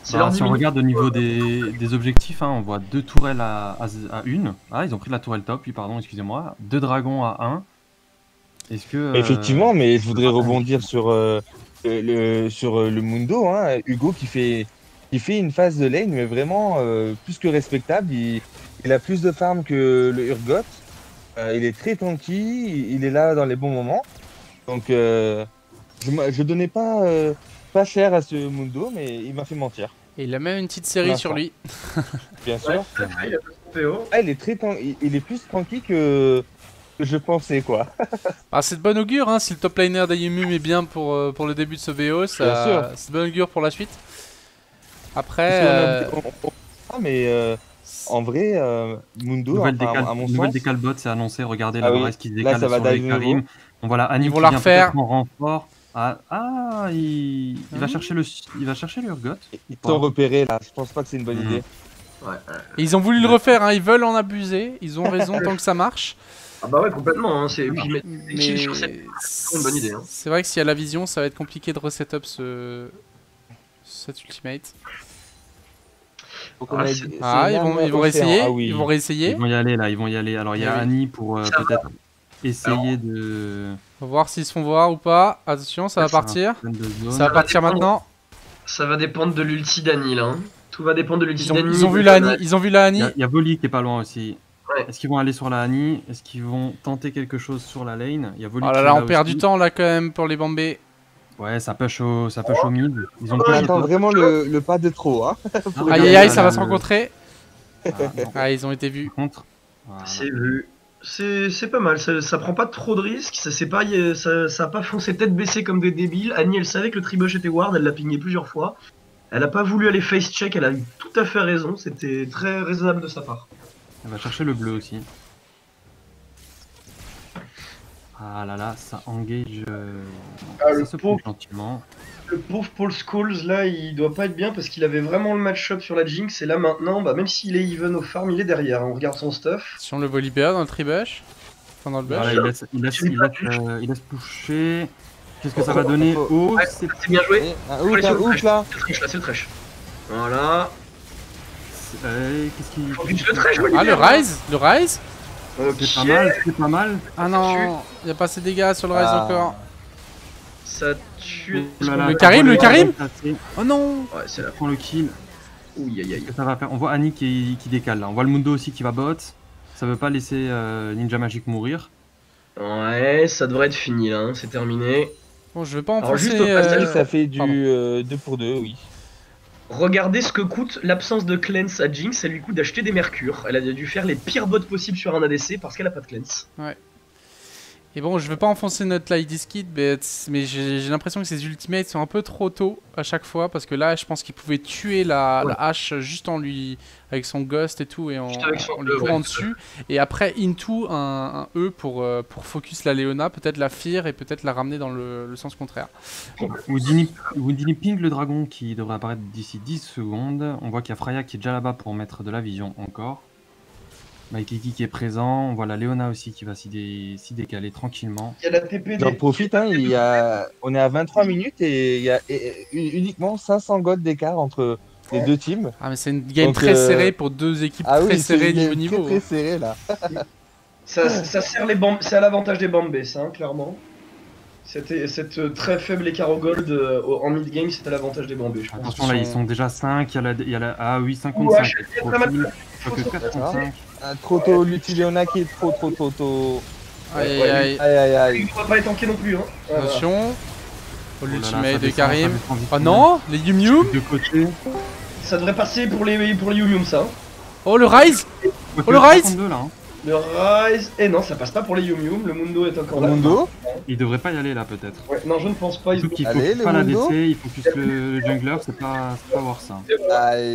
C'est leur 10 Si on minutes. regarde au niveau des objectifs, hein, on voit 2 tourelles à 1. Ah, ils ont pris la tourelle top, oui, pardon, excusez-moi. 2 dragons à 1. Est-ce que. Effectivement, mais je voudrais rebondir sur le Mundo. Hein. Hugo qui fait une phase de lane, mais vraiment plus que respectable. Il a plus de farm que le Urgot. Il est très tanky, il est là dans les bons moments. Donc je donnais pas cher à ce Mundo, mais il m'a fait mentir. Et il a même une petite série sur lui. Bien sûr. Ouais, tout à fait, il a fait PO. Ah, il est plus tranquille que je pensais, quoi. Ah, c'est de bon augure, hein, si le top laner d'Ayumum est bien pour le début de ce BO, c'est de bon augure pour la suite. Après... en vrai, Mundo, à mon nouvelle sens... décalbot, c'est annoncé, regardez Ah la oui. Varese qui se Là, décale ça va sur le dive Karim. nouveau. Donc voilà, Annie Ils vont qui la vient refaire. peut-être en renfort. Il va chercher le Urgot. Ils sont repérés, là. Je pense pas que c'est une bonne idée. Ouais. Et ils ont voulu le refaire, hein, ils veulent en abuser, ils ont raison tant que ça marche. Ah bah ouais, complètement. Hein. Et puis, Mais sur cette... c'est une bonne idée. Hein. C'est vrai que s'il y a la vision, ça va être compliqué de reset-up cet ultimate. Ils vont réessayer. Ah oui. Ils vont réessayer. Ils vont y aller là, ils vont y aller. Alors il y a Oui. Annie pour peut-être essayer de. On va voir s'ils se font voir ou pas. Attention, ça va partir. Ça va partir maintenant. Ça va dépendre de l'ulti d'Annie là. Hein. Tout va dépendre de l'ulti d'Annie. Ils ont vu la Annie. Ils ont vu la Annie. Il y a Voli qui est pas loin aussi. Ouais. Est-ce qu'ils vont aller sur la Annie? Est-ce qu'ils vont tenter quelque chose sur la lane? Il y a Voli Oh qui là est là, là on perd aussi. du temps là quand même pour les Bambés. Ouais, ça push au mid. Ils ont On attend vraiment le pas de trop, hein. Aïe aïe aïe, ça va se rencontrer. Ah, ils ont été vus. Contre. Voilà. C'est vu. C'est pas mal, ça prend pas trop de risques, ça a pas foncé tête baissée comme des débiles. Annie, elle savait que le tribush était ward, elle l'a pingé plusieurs fois. Elle a pas voulu aller face check, elle a eu tout à fait raison, c'était très raisonnable de sa part. Elle va chercher le bleu aussi. Ah là là, ça engage. le Ça se pauvre. pousse gentiment. Le pauvre Paul Scholes là, il doit pas être bien parce qu'il avait vraiment le match-up sur la Jinx et là maintenant, bah, même s'il est even au farm, il est derrière, on regarde son stuff. Attention le Volibear dans le tribush. Enfin dans le bush. Voilà, il laisse pusher. Qu'est-ce que ça va donner? Oh, Ouais, c'est c'est bien joué. Ouf, ouf, là. C'est le trash là, c'est le trash. Voilà. qu'est-ce qu'il. Faut vite le trash, Ah le Rise. Le Rise. C'est pas mal, c'est pas mal. Ah non, il y a pas assez de dégâts sur le Rise encore. Ça tue. Oh là là, Le Karim, le Karim. passer. Oh non. Ouais, c'est là. Prend le kill. Ouh, aïe aïe. Qu'est-ce que ça va faire? On voit Annie qui décale là. On voit le Mundo aussi qui va bot. Ça veut pas laisser Ninja Magic mourir. Ouais, ça devrait être fini là, hein, c'est terminé. Bon, je vais pas Alors, juste enfoncer. au passage, Ça fait du Pardon. 2 pour 2, oui. Regardez ce que coûte l'absence de cleanse à Jinx, ça lui coûte d'acheter des mercures. Elle a dû faire les pires bots possibles sur un ADC parce qu'elle a pas de cleanse. Et bon, je veux pas enfoncer notre Lady Skid, mais j'ai l'impression que ses ultimates sont un peu trop tôt à chaque fois. Parce que là, je pense qu'il pouvait tuer la hache juste en lui. Avec son Ghost et tout, et en lui courant dessus. Et après, into un E pour focus la Leona, peut-être la fear et peut-être la ramener dans le sens contraire. Houdini ping le dragon qui devrait apparaître d'ici 10 secondes. On voit qu'il y a Freya qui est déjà là-bas pour mettre de la vision encore. Maikiki qui est présent, on voit la Leona aussi qui va s'y décaler tranquillement. Il y a la TP. J'en profite, hein, on est à 23 minutes et il y a uniquement 500 gold d'écart entre les deux teams. Ah mais c'est une game très serrée pour deux équipes très serrées niveau. Très serré là. ça sert c'est à l'avantage des Bombay, ça, hein, clairement. Cette très faible écart au gold en mid-game, c'est à l'avantage des Bombay. Attention, là, ils sont déjà 5, il y a la... Ah oui, 5 contre 5. Trop tôt, l'Utileona qui est trop tôt. Aïe. Il ne pourra pas les tanker non plus. Hein. Attention. L'ultimate de Karim. Oh non, les Yum Yum. Ça devrait passer pour les Yum Yum, ça. Oh le Rise. Oh le Rise. Le Rise. Et non, ça passe pas pour les Yum Yum. Le Mundo est encore là. Mundo. Il devrait pas y aller là peut-être. Ouais, non, je ne pense pas. Il faut pas la DC, il faut juste le jungler, c'est pas voir ça.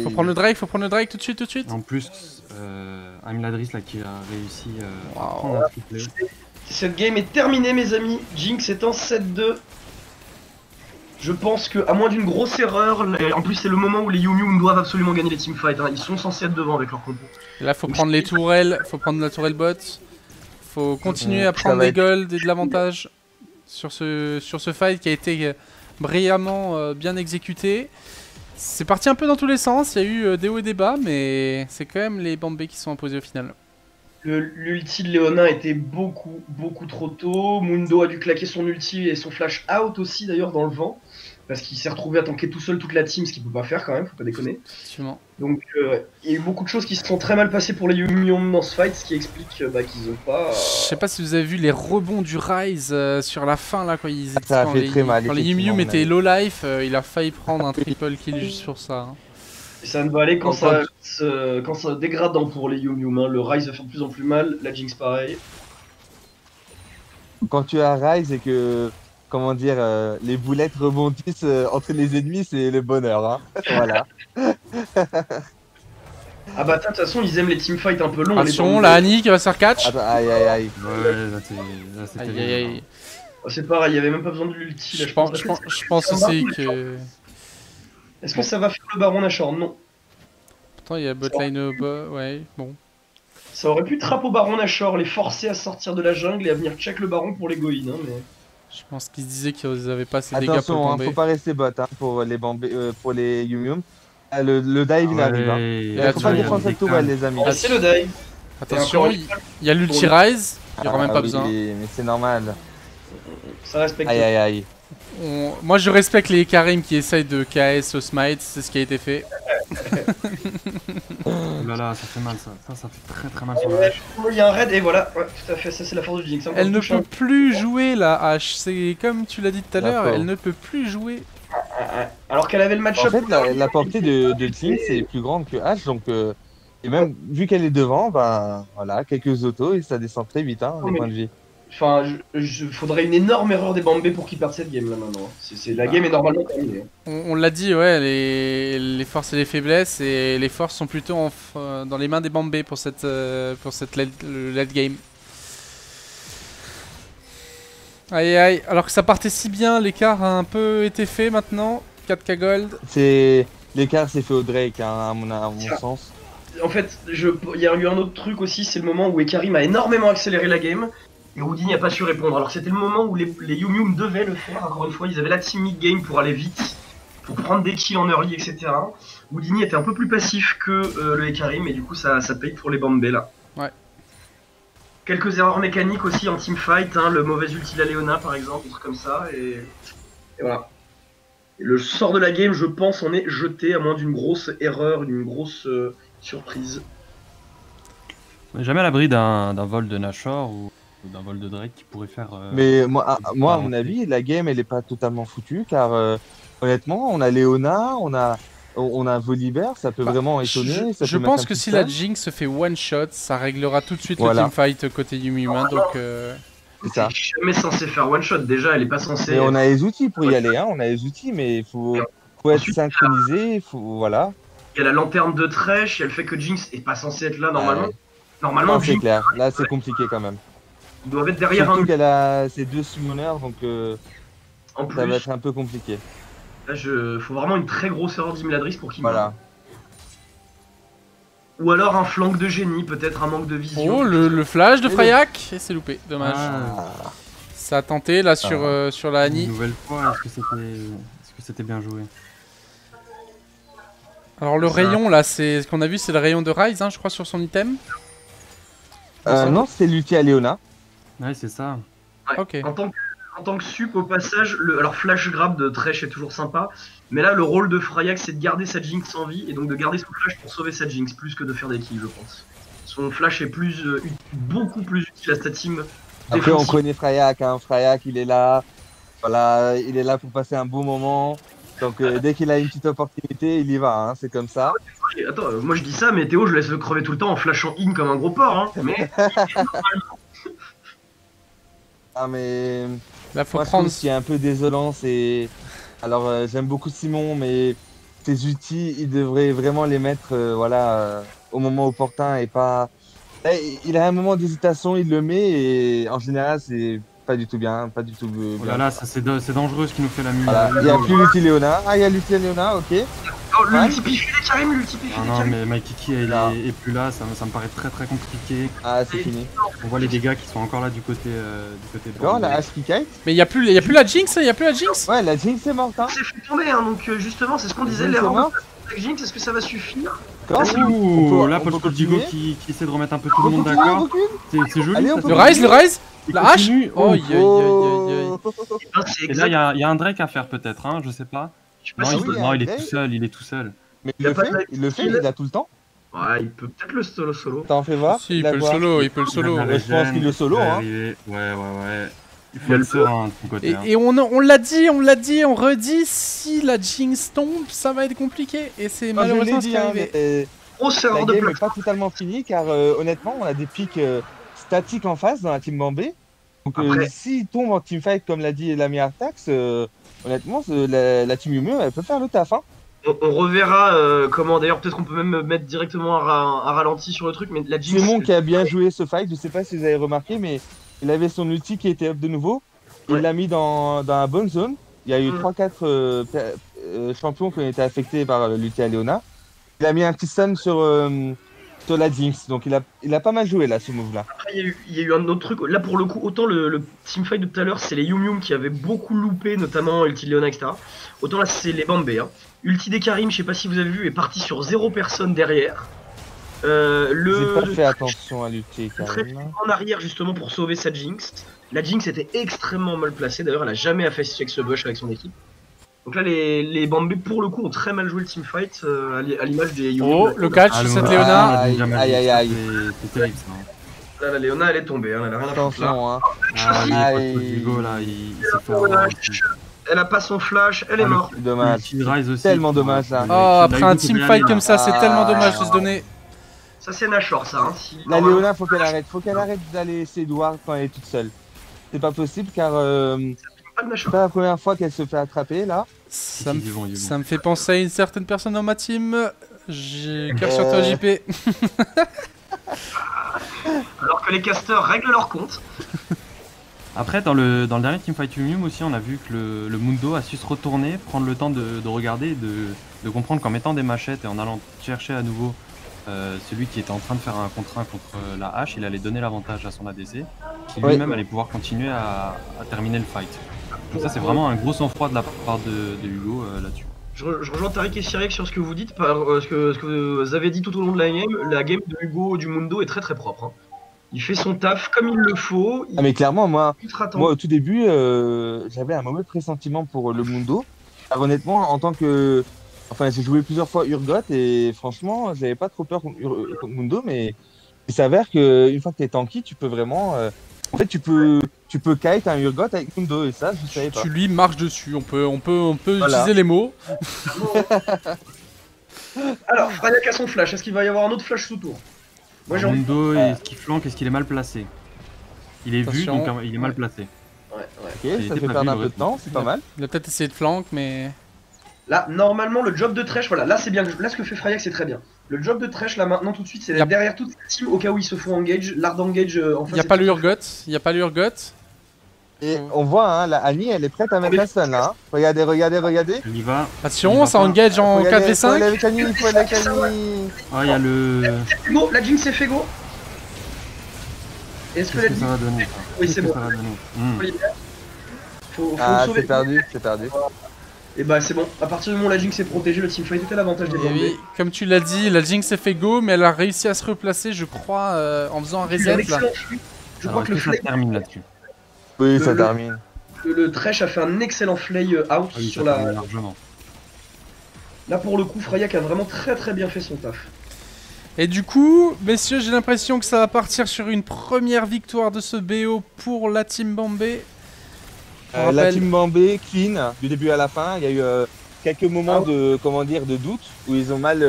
Faut prendre le Drake, tout de suite. En plus, Amiladris là qui a réussi à prendre un triplé. Cette game est terminée, mes amis. Jinx est en 7-2. Je pense que, à moins d'une grosse erreur, en plus c'est le moment où les Yum Yum doivent absolument gagner les teamfights. Hein. Ils sont censés être devant avec leur compo. Et là, faut prendre les tourelles, faut prendre la tourelle bot. Faut continuer à prendre des golds et de l'avantage sur ce fight qui a été brillamment bien exécuté. C'est parti un peu dans tous les sens, il y a eu des hauts et des bas, mais c'est quand même les Bombay qui sont imposés au final. L'ulti de Leona était beaucoup trop tôt. Mundo a dû claquer son ulti et son flash out aussi d'ailleurs dans le vent. Parce qu'il s'est retrouvé à tanker tout seul toute la team, ce qu'il peut pas faire quand même, faut pas déconner. Effectivement. Donc il y a eu beaucoup de choses qui se sont très mal passées pour les Yum Yum dans ce fight, ce qui explique qu'ils ont pas... Je sais pas si vous avez vu les rebonds du Rise sur la fin là, quand ça a fait très mal. Quand les Yum Yum étaient low life, il a failli prendre un triple kill juste sur ça. Hein. Et ça ne va aller quand ça dégradant pour les Yum Yum. Hein. Le Rise va faire de plus en plus mal, la Jinx pareil. Quand tu as Rise et que... Comment dire, les boulettes rebondissent entre les ennemis, c'est le bonheur, hein. Voilà. Ah bah de toute façon, ils aiment les teamfights un peu longs. Attention, la Annie qui va se faire catch. Aïe. Ouais, là c'est aïe. C'est pareil, il y avait même pas besoin de l'ulti. Je pense aussi que... Est-ce que ça va faire le Baron Nashor? Non. Pourtant il y a botlane au bas, ouais, bon. Ça aurait pu trap au Baron Nashor, les forcer à sortir de la jungle et à venir check le Baron pour les Goin, hein, mais... Je pense qu'ils disaient qu'ils avaient pas assez de dégâts Attention, pour hein, tomber. faut pas rester bot hein, pour les Yum Yum. Le dive il arrive. Hein. Et faut pas défendre cette tourelle les amis. Ah, c'est le dive. Attention, il y a l'ulti Rise, il y aura même pas besoin. Mais c'est normal. Ça respecte. Aïe. Moi je respecte les Karim qui essayent de KS au smite, c'est ce qui a été fait. Oh là là, ça fait mal ça. Ça fait très mal sur la hache. Il y a un raid et voilà, ouais, tout à fait, ça c'est la force du Jinx. Elle ne peut plus jouer la hache, c'est comme tu l'as dit tout à l'heure, elle ne peut plus jouer. Alors qu'elle avait le match-up. En fait, la portée de Jinx est plus grande que H, donc et même vu qu'elle est devant, ben voilà, quelques autos et ça descend très vite, hein, les points de vie. Enfin, faudrait une énorme erreur des Bombay pour qu'ils perdent cette game là maintenant. La game est normalement terminée. On l'a dit, ouais, les forces et les faiblesses, et les forces sont plutôt dans les mains des Bombay pour cette late game. Aïe, alors que ça partait si bien, l'écart a un peu été fait maintenant. 4k gold. L'écart s'est fait au Drake, hein, à mon sens. En fait, il y a eu un autre truc aussi, c'est le moment où Ekarim a énormément accéléré la game. Et Houdini n'a pas su répondre. Alors c'était le moment où les Yum Yum devaient le faire, encore une fois, ils avaient la team mid-game pour aller vite, pour prendre des kills en early, etc. Houdini était un peu plus passif que le Ekarim, et du coup ça paye pour les Bombay là. Ouais. Quelques erreurs mécaniques aussi en teamfight, hein, le mauvais ulti de la Leona par exemple, des trucs comme ça, et voilà. Et le sort de la game, je pense, en est jeté, à moins d'une grosse erreur, d'une grosse surprise. On n'est jamais à l'abri d'un vol de Nashor ou d'un vol de Drake qui pourrait faire... Mais moi à mon avis, la game elle est pas totalement foutue car honnêtement, on a Leona, on a Volibear, ça peut vraiment étonner. Je pense que si la Jinx se fait one shot, ça réglera tout de suite le teamfight côté Yum Yum. Donc C'est ça. jamais censé faire one shot. Déjà, elle est pas censée. Et on a les outils pour y aller, hein. On a les outils, mais faut être Ensuite, synchronisé, voilà. il y a la lanterne de Thresh, et elle fait que Jinx est pas censée être là normalement. Ouais. Normalement, Non, c'est Jinx, clair. Là, c'est compliqué quand même. ils doivent être derrière Surtout un qu'elle a ses 2 summoners, donc en ça va plus. être un peu compliqué. Là, faut vraiment une très grosse erreur d'Imladris pour qu'il Voilà. meure. Ou alors un flank de génie, peut-être un manque de vision. Oh, le flash de Frayak, et c'est loupé, dommage. Ah, Ça a tenté là sur la une Annie. nouvelle fois, est-ce que c'était bien joué? Alors le Ça. rayon là, c'est ce qu'on a vu, c'est le rayon de Ryze, hein, je crois, sur son item. Non, c'est l'ulti à Léona. Ouais, c'est ça. Ouais. Ok. En tant que sup, au passage, alors flash grab de Thresh est toujours sympa, mais là, le rôle de Frayak, c'est de garder sa Jinx en vie, et donc de garder son flash pour sauver sa Jinx, plus que de faire des kills, je pense. Son flash est beaucoup plus utile à sa team. Après, on défensive. connaît Frayak, hein. Frayak, il est là. Voilà, il est là pour passer un bon moment. Donc, dès qu'il a une petite opportunité, il y va, hein. C'est comme ça. Et attends, moi je dis ça, mais Théo, je laisse le crever tout le temps en flashant in comme un gros porc, hein. Mais Ah, mais Là, faut moi, je prendre. trouve qu'il y a un peu désolant. Alors, j'aime beaucoup Simon, mais ses outils, il devrait vraiment les mettre au moment opportun et pas. Là, il a un moment d'hésitation, il le met et en général, c'est pas du tout bien. Pas du tout bien. Oh là là, ça c'est dangereux ce qui nous fait la mine. Voilà, il n'y a plus l'ulti Léona. Ah, il y a l'ulti Léona, ok. oh, l'ultipifilé Karim, l'ultipifilé Ah non, Karim. mais Maikiki Là. est plus là, ça me paraît très compliqué. Ah, c'est fini. On voit les dégâts qui sont encore là du côté de D'accord, la hache qui kite. Mais il y a plus la Jinx, il y a plus la Jinx. Ouais, la Jinx est morte, hein. C'est fait tomber, hein, donc justement, c'est ce qu'on disait, Jinx est l'erreur morte. de Jinx, est-ce que ça va suffire? D'accord. Ouh, là on peut Paul Digo continuer. qui essaie de remettre un peu tout On le monde peut continuer, d'accord. C'est joli. Allez, on ça peut fait- Le Ryze, Il la hache. continue. Oh, aïe, aïe, aïe, aïe, aïe. Ben, c'est Et là, exact. il y a un Drake à faire peut-être, hein, je sais pas. Je sais pas Non, si oui, il y a non, un il est Drake. tout seul. Mais Y a il pas le de fait, live. il a tout le temps. Ouais, il peut peut-être le solo. T'en fais voir. Si, il peut le solo, il peut le solo. Ouais, je pense qu'il le solo, va hein. arriver. Ouais. Il Il faut a être le serein de ton côté. hein. Et on l'a dit, on redit, si la Jinx tombe, ça va être compliqué. Et c'est Moi, je malheureusement l'ai ce qui dit, est hein, arrivé. mais Grosse la erreur de game n'est place. pas totalement finie car honnêtement, on a des pics statiques en face dans la team Bambé. Donc, Après- s'il tombe en teamfight, comme l'a dit l'ami Artax, honnêtement, la team Yumu, elle peut faire le taf, hein. On reverra comment, d'ailleurs, peut-être qu'on peut même mettre directement un ralenti sur le truc, mais la Jinx. Simon qui a bien joué ce fight, je sais pas si vous avez remarqué, mais il avait son ulti qui était up de nouveau. Il Ouais. l'a mis dans la bonne zone. Il y a eu Mm. 3-4 champions qui ont été affectés par l'ulti à Léona. Il a mis un petit stun sur la Jinx, donc il a pas mal joué là, ce move-là. Après, il y a eu un autre truc. Là, pour le coup, autant le teamfight de tout à l'heure, c'est les Yum Yum qui avaient beaucoup loupé, notamment Ulti de Leona, etc. Autant là, c'est les Bambé. Hein. Ulti des Karim, je sais pas si vous avez vu, est parti sur 0 personne derrière. J'ai pas fait attention à l'ulti Très quand même. en arrière justement pour sauver sa Jinx. La Jinx était extrêmement mal placée, d'ailleurs elle a jamais fait check ce bush avec son équipe. Donc là les Bambé pour le coup ont très mal joué le teamfight à l'image des Yumi. Oh, le catch sur cette Léona. Aïe, aïe, aïe. C'est terrible ça. hein. Là la Léona elle est tombée, hein, elle a rien à foutre là. Attention, hein. Ah, Aïe. Paul Digo là, il s'est fait Oh, avoir. Elle a pas son flash, elle est morte. Dommage. Ulti Rise aussi. Tellement dommage, là. Oh, après un teamfight comme ça, c'est Ah. tellement dommage de se donner. Ça c'est Nashor ça. Hein, si... La Léona, faut qu'elle arrête d'aller s'Edouard quand elle est toute seule. C'est pas possible car Pas de c'est Nashor. pas la première fois qu'elle se fait attraper là. Ça Ils y vont. me fait penser à une certaine personne dans ma team. J'ai cœur sur toi, JP. Alors que les casters règlent leur compte. Après, dans le dernier Teamfight Yum aussi, on a vu que le Mundo a su se retourner, prendre le temps de regarder, de comprendre qu'en mettant des machettes et en allant chercher à nouveau celui qui était en train de faire un contre 1 contre la hache, il allait donner l'avantage à son ADC, qui Ouais. lui-même allait pouvoir continuer à terminer le fight. Donc ça, c'est vraiment un gros sang-froid de la part de Hugo là-dessus. Je rejoins Tariq et Cyril sur ce que vous dites, ce que vous avez dit tout au long de la game. La game de Hugo du Mundo est très très propre. Hein. Il fait son taf comme il le faut. Il Ah mais clairement moi est ultra tendu. au tout début j'avais un mauvais pressentiment pour le Mundo. Alors, honnêtement en tant que j'ai joué plusieurs fois Urgot et franchement j'avais pas trop peur contre Mundo mais il s'avère que une fois que t'es tanky tu peux vraiment en fait tu peux kite un Urgot avec Mundo et ça je savais pas. Tu lui marches dessus, on peut Voilà. utiliser les mots. Alors, Frayak a son flash. Est-ce qu'il va y avoir un autre flash sous tour? Moi j'ai envie. Mundo, est-ce qu'il flanque, est-ce qu'il est mal placé? Il est vu, Attention. donc il est mal placé. Ouais. Ok, Il ça était fait pas perdre vu, un peu de temps, c'est pas mal. Il a peut-être essayé de flank, mais... Là, normalement, le job de Thresh, voilà, là c'est bien. Là, ce que fait Fryak, c'est très bien. Le job de Thresh, là maintenant, tout de suite, c'est d'être derrière toute la team au cas où ils se font engage. L'art d'engage en Il face. n'y a pas le Urgot, il n'y a pas le Urgot. Et on voit, hein, la Annie, elle est prête à mettre la stun là. Hein. Regardez, regardez. Il y va. Attention, ça engage en Regardez, il faut aller 4v5. avec Annie, il faut aller avec Annie. Ah, il y a le. Fego, la Jinx c'est Fego. Est-ce que Qu'est-ce la que ça Jinx. va donner ça Oui, Qu'est-ce c'est que bon. ça va donner Faut Ah, sauver. c'est perdu, c'est perdu. Et bah, c'est bon. À partir du moment où la Jinx est protégée, le teamfight était à l'avantage des Et Bombay. oui, comme tu l'as dit, la Jinx s'est fait go, mais elle a réussi à se replacer, je crois, en faisant un Il a un reset là. excellent flip. Je crois Alors, que le est-ce que ça se flame. termine là-dessus? Oui, Le- ça le- termine. Le Thresh a fait un excellent flay out Ah oui, sur ça la. termine largement. Là, pour le coup, Fryak a vraiment très bien fait son taf. Et du coup, messieurs, j'ai l'impression que ça va partir sur une première victoire de ce BO pour la Team Bombay. On La rappelle- team Bambé, clean, du début à la fin. Il y a eu quelques moments de, comment dire, de doute où ils ont mal.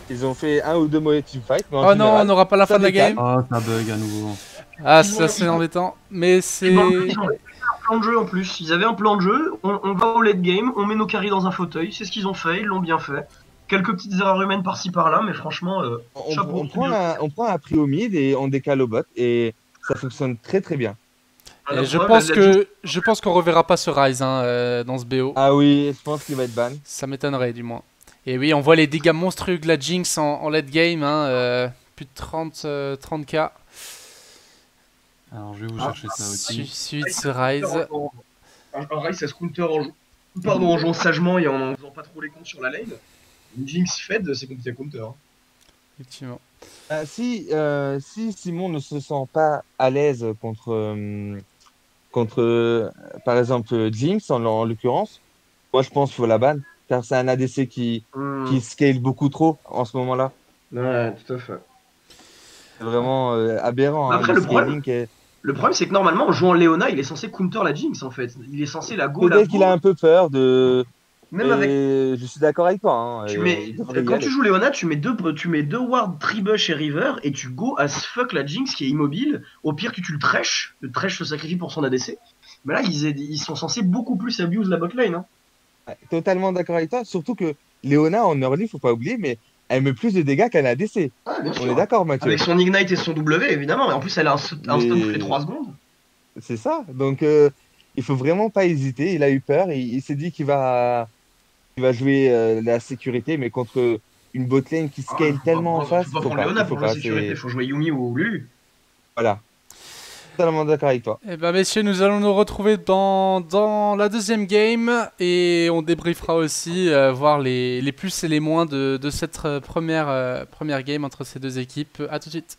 Ils ont fait un ou deux mauvais teamfights. Mais en Oh non, général, on n'aura pas la ça fin de la décale. game. Ah, ça bug à nouveau. Ah, ça c'est embêtant. Mais c'est... Ils ont un plan de jeu en plus. Ils avaient un plan de jeu. On va au late game, on met nos carries dans un fauteuil. C'est ce qu'ils ont fait, ils l'ont bien fait. Quelques petites erreurs humaines par-ci par-là, mais franchement, chapeau. On prend un prix au mid et on décale au bot. Et ça fonctionne très bien. Ah, Et la je preuve, pense la que je pense qu'on reverra pas ce Rise hein, dans ce BO. Ah oui, je pense qu'il va être ban. Ça m'étonnerait du moins. Et oui, on voit les dégâts monstrueux de la Jinx en late game, hein, plus de 30k. Alors, je vais vous chercher ça aussi. Suite ce Rise. Un Rise, ça se counter en jouant sagement et en faisant pas trop les comptes sur la lane. Une Jinx Fed, c'est compliqué à counter. Hein. Effectivement. Si Simon ne se sent pas à l'aise contre par exemple, Jinx en l'occurrence, moi je pense qu'il faut la ban. Car c'est un ADC qui scale beaucoup trop en ce moment-là. Ouais, tout à fait. C'est vraiment aberrant. Après, hein, le problème, scaling est- Le problème, c'est que normalement, en jouant Leona, il est censé counter la Jinx en fait. Il est censé la go, la Peut-être qu'il go. a un peu peur de. Même Et avec. je suis d'accord avec toi. Hein, Tu mets, il devrait y quand aller. tu joues Leona, tu mets deux wards Tribush et River et tu go as fuck la Jinx qui est immobile. Au pire, tu le Thresh. Le Thresh se sacrifie pour son ADC. Mais là, ils sont censés beaucoup plus abuse la botlane. Hein. Ouais, totalement d'accord avec toi. Surtout que Léona en early, faut pas oublier, mais elle met plus de dégâts qu'un ADC. Ah, bien On sûr. est d'accord, Mathieu. Avec son Ignite et son W, évidemment. Et en plus, elle a un stun toutes les 3 secondes. C'est ça. Donc, il faut vraiment pas hésiter. Il a eu peur. Il s'est dit qu'il va jouer la sécurité, mais contre une botlane qui scale tellement en face, Faut pas prendre Leona pour la sécurité. Faut jouer Yumi ou Lulu. Voilà. Totalement d'accord avec toi. Eh ben messieurs, nous allons nous retrouver dans la deuxième game et on débriefera aussi, voir les plus et les moins de cette première game entre ces deux équipes. A tout de suite.